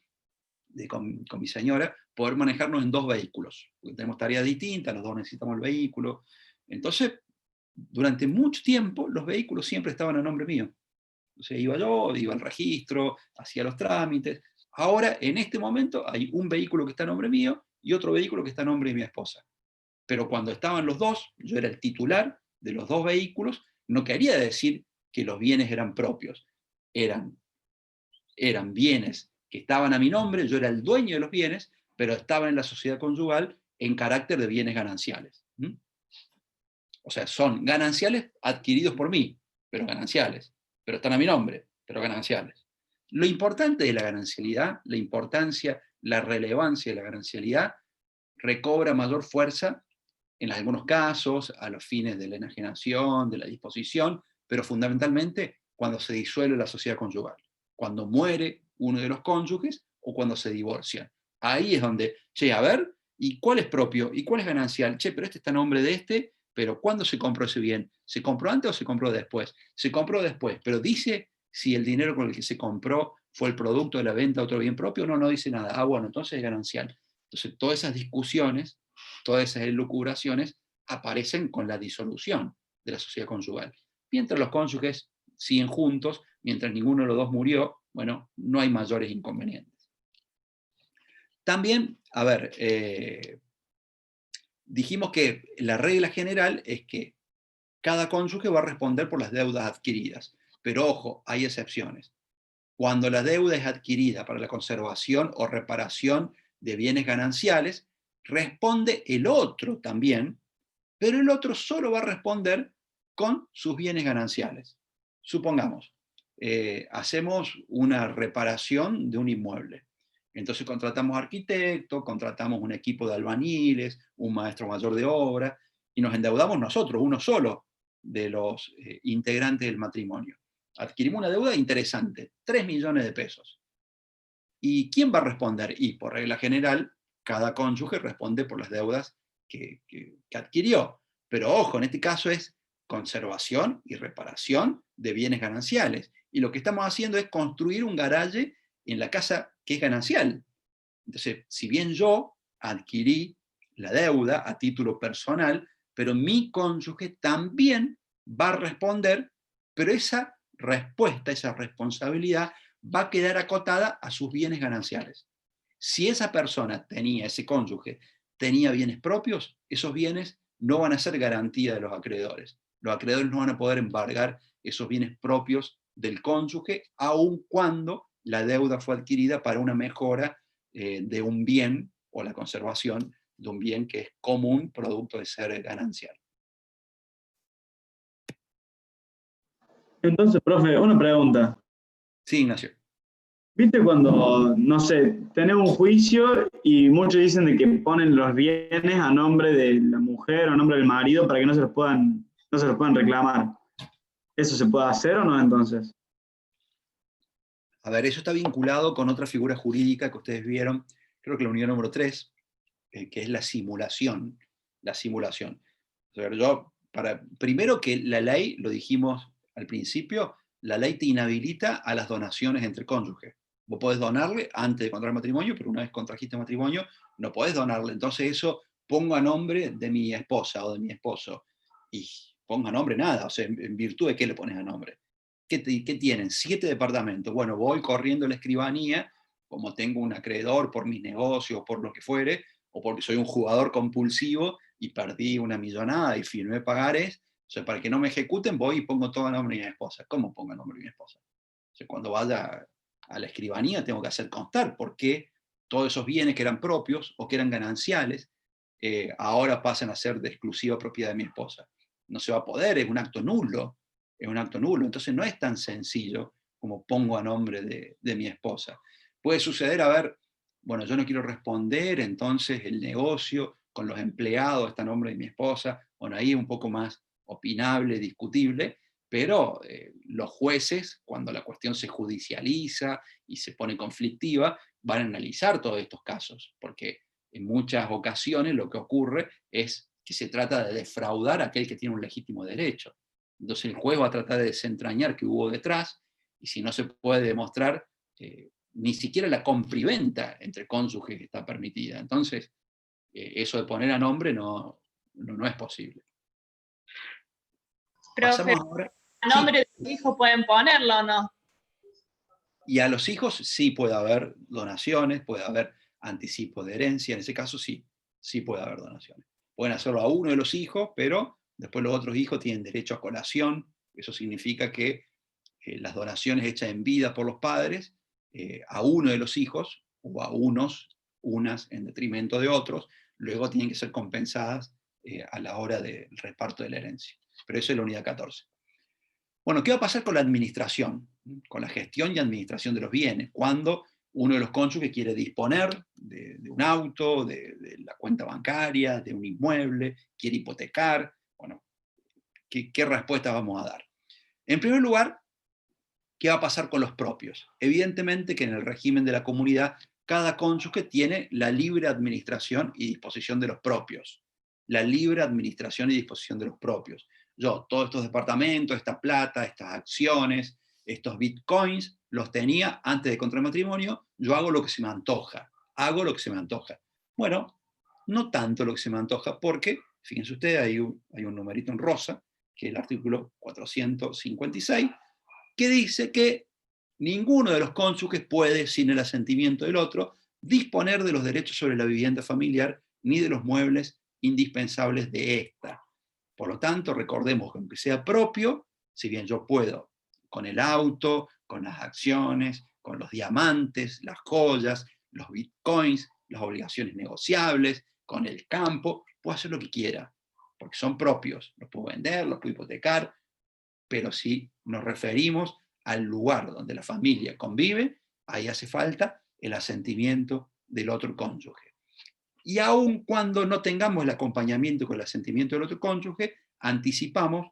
con mi señora, poder manejarnos en 2 vehículos, porque tenemos tareas distintas, los dos necesitamos el vehículo. Entonces, durante mucho tiempo, los vehículos siempre estaban a nombre mío. O sea, iba yo, iba al registro, hacía los trámites. Ahora, en este momento, hay un vehículo que está a nombre mío y otro vehículo que está a nombre de mi esposa. Pero cuando estaban los dos, yo era el titular de los dos vehículos, no quería decir que los bienes eran propios, eran bienes que estaban a mi nombre, yo era el dueño de los bienes, pero estaban en la sociedad conyugal en carácter de bienes gananciales. O sea, son gananciales adquiridos por mí, pero gananciales, pero están a mi nombre, pero gananciales. Lo importante de la ganancialidad, la importancia, la relevancia de la ganancialidad, recobra mayor fuerza en algunos casos, a los fines de la enajenación, de la disposición, pero fundamentalmente cuando se disuelve la sociedad conyugal, cuando muere uno de los cónyuges o cuando se divorcian. Ahí es donde, che, a ver, ¿y cuál es propio? ¿Y cuál es ganancial? Che, pero este está a nombre de este, pero ¿cuándo se compró ese bien? ¿Se compró antes o se compró después? Se compró después, pero dice si el dinero con el que se compró fue el producto de la venta de otro bien propio, no dice nada. Ah, bueno, entonces es ganancial. Entonces, todas esas discusiones, todas esas elucubraciones aparecen con la disolución de la sociedad conyugal. Mientras los cónyuges siguen juntos, mientras ninguno de los dos murió, bueno, no hay mayores inconvenientes. También, a ver, dijimos que la regla general es que cada cónyuge va a responder por las deudas adquiridas, pero ojo, hay excepciones. Cuando la deuda es adquirida para la conservación o reparación de bienes gananciales, responde el otro también, pero el otro solo va a responder con sus bienes gananciales. Supongamos, hacemos una reparación de un inmueble. Entonces contratamos arquitecto, contratamos un equipo de albañiles, un maestro mayor de obra, y nos endeudamos nosotros, uno solo de los integrantes del matrimonio. Adquirimos una deuda interesante, 3 millones de pesos. ¿Y quién va a responder? Y por regla general, cada cónyuge responde por las deudas que adquirió. Pero ojo, en este caso es conservación y reparación de bienes gananciales. Y lo que estamos haciendo es construir un garaje en la casa que es ganancial. Entonces, si bien yo adquirí la deuda a título personal, pero mi cónyuge también va a responder, pero esa respuesta, esa responsabilidad va a quedar acotada a sus bienes gananciales. Si esa persona tenía, ese cónyuge, tenía bienes propios, esos bienes no van a ser garantía de los acreedores. Los acreedores no van a poder embargar esos bienes propios del cónyuge, aun cuando la deuda fue adquirida para una mejora de un bien o la conservación de un bien que es común producto de ser ganancial. Entonces, profe, una pregunta. Sí, Ignacio. ¿Viste cuando, no sé, tenés un juicio y muchos dicen de que ponen los bienes a nombre de la mujer o a nombre del marido para que no se los puedan reclamar? ¿Eso se puede hacer o no entonces? A ver, eso está vinculado con otra figura jurídica que ustedes vieron, creo que la unidad número 3, que es la simulación. La simulación. A ver, primero que la ley, lo dijimos al principio, la ley te inhabilita a las donaciones entre cónyuges. Vos podés donarle antes de contraer matrimonio, pero una vez contrajiste matrimonio, no podés donarle. Entonces eso, pongo a nombre de mi esposa o de mi esposo. Y ponga nombre nada, o sea, ¿en virtud de qué le pones a nombre? ¿Qué tienen? 7 departamentos. Bueno, voy corriendo a la escribanía, como tengo un acreedor por mis negocios, por lo que fuere, o porque soy un jugador compulsivo y perdí una millonada y firmé pagares. O sea, para que no me ejecuten, voy y pongo todo a nombre de mi esposa. ¿Cómo pongo a nombre de mi esposa? O sea, cuando vaya a la escribanía tengo que hacer constar por qué todos esos bienes que eran propios o que eran gananciales ahora pasan a ser de exclusiva propiedad de mi esposa. No se va a poder, es un acto nulo. Es un acto nulo. Entonces no es tan sencillo como pongo a nombre de mi esposa. Puede suceder, a ver, bueno, yo no quiero responder, entonces el negocio con los empleados está a nombre de mi esposa. Bueno, ahí es un poco más opinable, discutible, pero los jueces, cuando la cuestión se judicializa y se pone conflictiva, van a analizar todos estos casos, porque en muchas ocasiones lo que ocurre es que se trata de defraudar a aquel que tiene un legítimo derecho. Entonces el juez va a tratar de desentrañar qué hubo detrás, y si no se puede demostrar, ni siquiera la compraventa entre cónyuges está permitida. Entonces, eso de poner a nombre no es posible. Profe, ahora, ¿a nombre de su hijo pueden ponerlo o no? Y a los hijos sí puede haber donaciones, puede haber anticipo de herencia, en ese caso sí puede haber donaciones. pueden hacerlo a uno de los hijos, pero después los otros hijos tienen derecho a colación. Eso significa que las donaciones hechas en vida por los padres a uno de los hijos, o a unas en detrimento de otros, luego tienen que ser compensadas a la hora del reparto de la herencia. Pero eso es la unidad 14. Bueno, ¿qué va a pasar con la administración? Con la gestión y administración de los bienes, cuando uno de los cónyuges quiere disponer de un auto, de la cuenta bancaria, de un inmueble, quiere hipotecar. Bueno, ¿qué respuesta vamos a dar? En primer lugar, ¿qué va a pasar con los propios? Evidentemente que en el régimen de la comunidad, cada cónyuge tiene la libre administración y disposición de los propios. La libre administración y disposición de los propios. Yo, todos estos departamentos, esta plata, estas acciones, estos bitcoins, los tenía antes de contraer matrimonio, yo hago lo que se me antoja. Hago lo que se me antoja. Bueno, no tanto lo que se me antoja, porque, fíjense ustedes, hay un numerito en rosa, que es el artículo 456, que dice que ninguno de los cónyuges puede, sin el asentimiento del otro, disponer de los derechos sobre la vivienda familiar ni de los muebles indispensables de ésta. Por lo tanto, recordemos que aunque sea propio, si bien yo puedo con el auto, con las acciones, con los diamantes, las joyas, los bitcoins, las obligaciones negociables, con el campo, puedo hacer lo que quiera, porque son propios, los puedo vender, los puedo hipotecar, pero si nos referimos al lugar donde la familia convive, ahí hace falta el asentimiento del otro cónyuge. Y aun cuando no tengamos el acompañamiento con el asentimiento del otro cónyuge, anticipamos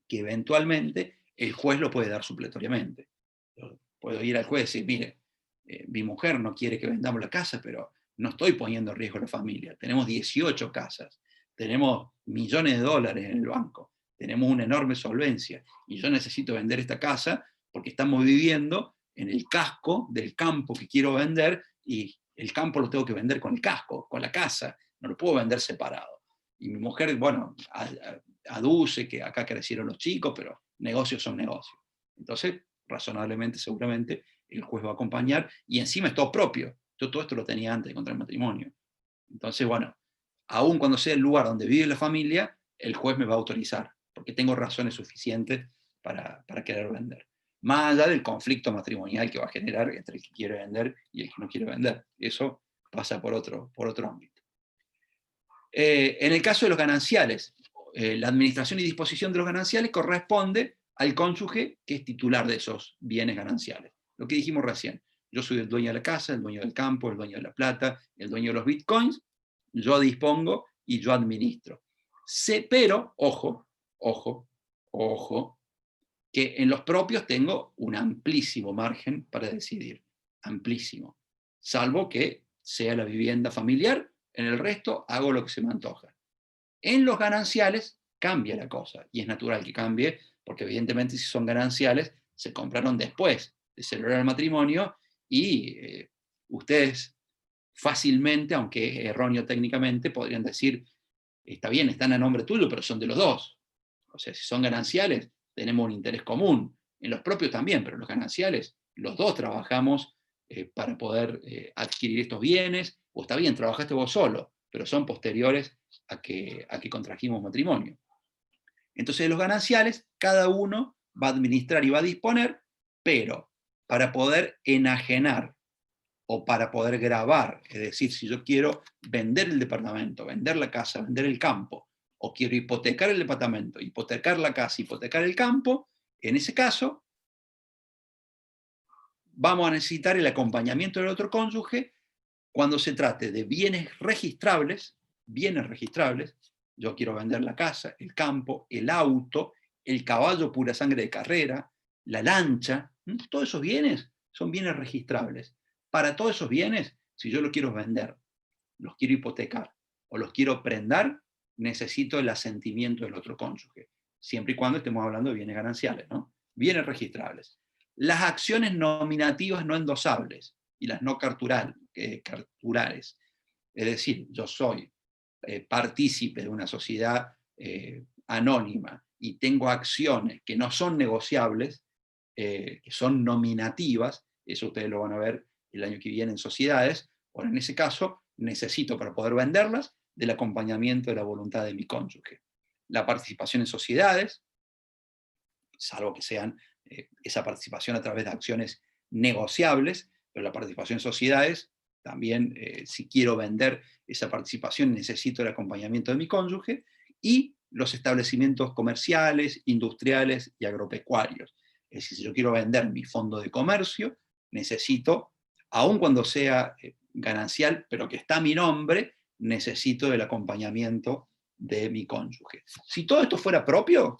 que eventualmente el juez lo puede dar supletoriamente. Yo puedo ir al juez y decir, mire, mi mujer no quiere que vendamos la casa, pero no estoy poniendo en riesgo a la familia. Tenemos 18 casas, tenemos millones de dólares en el banco, tenemos una enorme solvencia, y yo necesito vender esta casa porque estamos viviendo en el casco del campo que quiero vender, y el campo lo tengo que vender con el casco, con la casa, no lo puedo vender separado. Y mi mujer, bueno, aduce que acá crecieron los chicos, pero negocios son negocios. Entonces, razonablemente, seguramente, el juez va a acompañar, y encima es todo propio. Yo todo esto lo tenía antes de contraer matrimonio. Entonces, bueno, aun cuando sea el lugar donde vive la familia, el juez me va a autorizar, porque tengo razones suficientes para querer vender. Más allá del conflicto matrimonial que va a generar entre el que quiere vender y el que no quiere vender. Eso pasa por otro ámbito. En el caso de los gananciales, la administración y disposición de los gananciales corresponde al cónyuge que es titular de esos bienes gananciales. Lo que dijimos recién. Yo soy el dueño de la casa, el dueño del campo, el dueño de la plata, el dueño de los bitcoins. Yo dispongo y yo administro. Pero, ojo, que en los propios tengo un amplísimo margen para decidir. Amplísimo. Salvo que sea la vivienda familiar, en el resto hago lo que se me antoja. En los gananciales cambia la cosa, y es natural que cambie, porque evidentemente si son gananciales, se compraron después de celebrar el matrimonio, y ustedes fácilmente, aunque es erróneo técnicamente, podrían decir, está bien, están a nombre tuyo, pero son de los dos. O sea, si son gananciales, tenemos un interés común. En los propios también, pero en los gananciales, los dos trabajamos para poder adquirir estos bienes, o está bien, trabajaste vos solo, pero son posteriores a que contrajimos matrimonio. Entonces, los gananciales, cada uno va a administrar y va a disponer, pero para poder enajenar o para poder gravar, es decir, si yo quiero vender el departamento, vender la casa, vender el campo, o quiero hipotecar el departamento, hipotecar la casa, hipotecar el campo, en ese caso vamos a necesitar el acompañamiento del otro cónyuge cuando se trate de bienes registrables, yo quiero vender la casa, el campo, el auto, el caballo pura sangre de carrera, la lancha, todos esos bienes son bienes registrables. Para todos esos bienes, si yo los quiero vender, los quiero hipotecar o los quiero prendar, necesito el asentimiento del otro cónyuge, siempre y cuando estemos hablando de bienes gananciales, ¿no? Bienes registrables. Las acciones nominativas no endosables y las no carturales, es decir, yo soy partícipe de una sociedad anónima y tengo acciones que no son negociables, que son nominativas, eso ustedes lo van a ver el año que viene en sociedades. Ahora, en ese caso, necesito, para poder venderlas, del acompañamiento de la voluntad de mi cónyuge. La participación en sociedades, salvo que sean esa participación a través de acciones negociables, pero la participación en sociedades, también si quiero vender esa participación necesito el acompañamiento de mi cónyuge, y los establecimientos comerciales, industriales y agropecuarios. Es decir, si yo quiero vender mi fondo de comercio, necesito, aun cuando sea ganancial, pero que está a mi nombre, necesito el acompañamiento de mi cónyuge. Si todo esto fuera propio,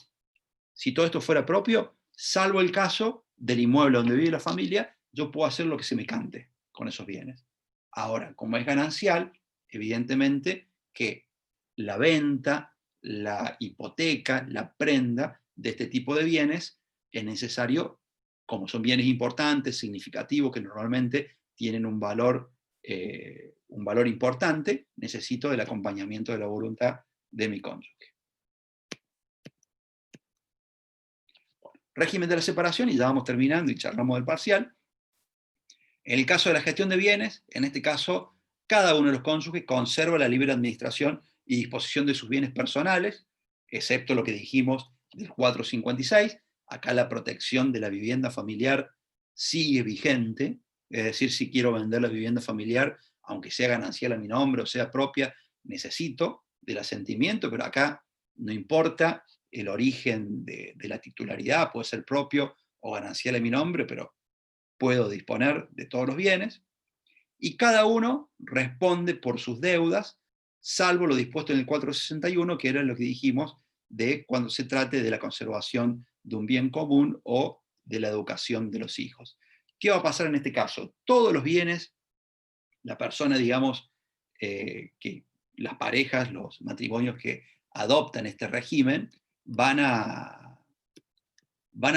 salvo el caso del inmueble donde vive la familia, yo puedo hacer lo que se me cante con esos bienes. Ahora, como es ganancial, evidentemente que la venta, la hipoteca, la prenda de este tipo de bienes es necesario, como son bienes importantes, significativos, que normalmente tienen un valor importante, necesito el acompañamiento de la voluntad de mi cónyuge. Régimen de la separación, y ya vamos terminando y charlamos del parcial. En el caso de la gestión de bienes, en este caso, cada uno de los cónyuges conserva la libre administración y disposición de sus bienes personales, excepto lo que dijimos del 456. Acá la protección de la vivienda familiar sigue vigente, es decir, si quiero vender la vivienda familiar, aunque sea ganancial a mi nombre o sea propia, necesito del asentimiento, pero acá no importa el origen de la titularidad, puede ser propio o ganancial a mi nombre, pero puedo disponer de todos los bienes, y cada uno responde por sus deudas, salvo lo dispuesto en el 461, que era lo que dijimos de cuando se trate de la conservación de un bien común o de la educación de los hijos. ¿Qué va a pasar en este caso? Todos los bienes, la persona, digamos, que las parejas, los matrimonios que adoptan este régimen, van a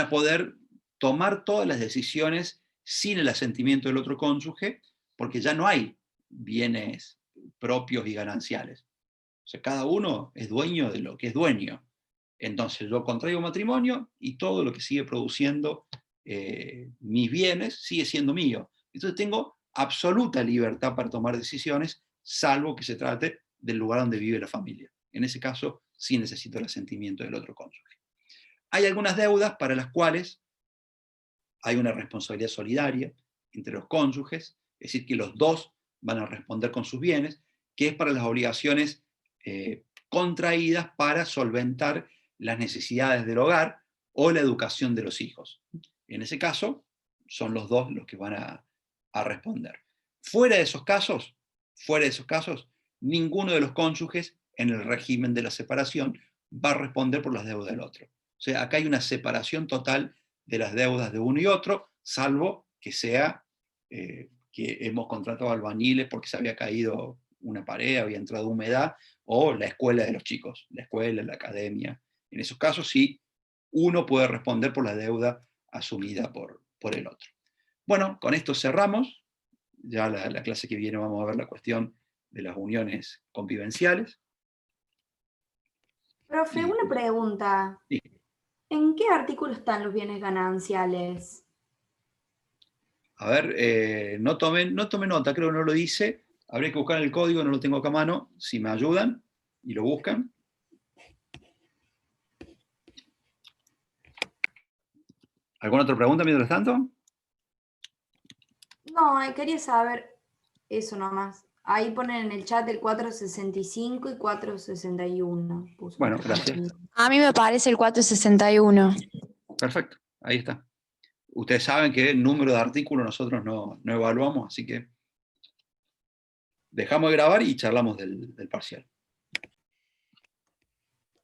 poder tomar todas las decisiones sin el asentimiento del otro cónyuge, porque ya no hay bienes propios y gananciales. O sea, cada uno es dueño de lo que es dueño. Entonces yo contraigo matrimonio y todo lo que sigue produciendo mis bienes sigue siendo mío. Entonces tengo absoluta libertad para tomar decisiones, salvo que se trate del lugar donde vive la familia. En ese caso, sí necesito el asentimiento del otro cónyuge. Hay algunas deudas para las cuales hay una responsabilidad solidaria entre los cónyuges, es decir, que los dos van a responder con sus bienes, que es para las obligaciones contraídas para solventar las necesidades del hogar o la educación de los hijos. En ese caso, son los dos los que van a responder. Fuera de esos casos, ninguno de los cónyuges en el régimen de la separación va a responder por las deudas del otro. O sea, acá hay una separación total de las deudas de uno y otro, salvo que sea que hemos contratado albañiles porque se había caído una pared, había entrado humedad, o la escuela de los chicos, la escuela, la academia. En esos casos sí, uno puede responder por la deuda asumida por el otro. Bueno, con esto cerramos. Ya la clase que viene vamos a ver la cuestión de las uniones convivenciales. Profe, una pregunta. Sí. ¿En qué artículo están los bienes gananciales? A ver, no tomen nota, creo que no lo dice. Habría que buscar el código, no lo tengo acá a mano. Si me ayudan y lo buscan. ¿Alguna otra pregunta mientras tanto? No, quería saber eso nomás. Ahí ponen en el chat el 465 y 461. Bueno, gracias. A mí me parece el 461. Perfecto, ahí está. Ustedes saben que el número de artículos nosotros no evaluamos, así que dejamos de grabar y charlamos del parcial.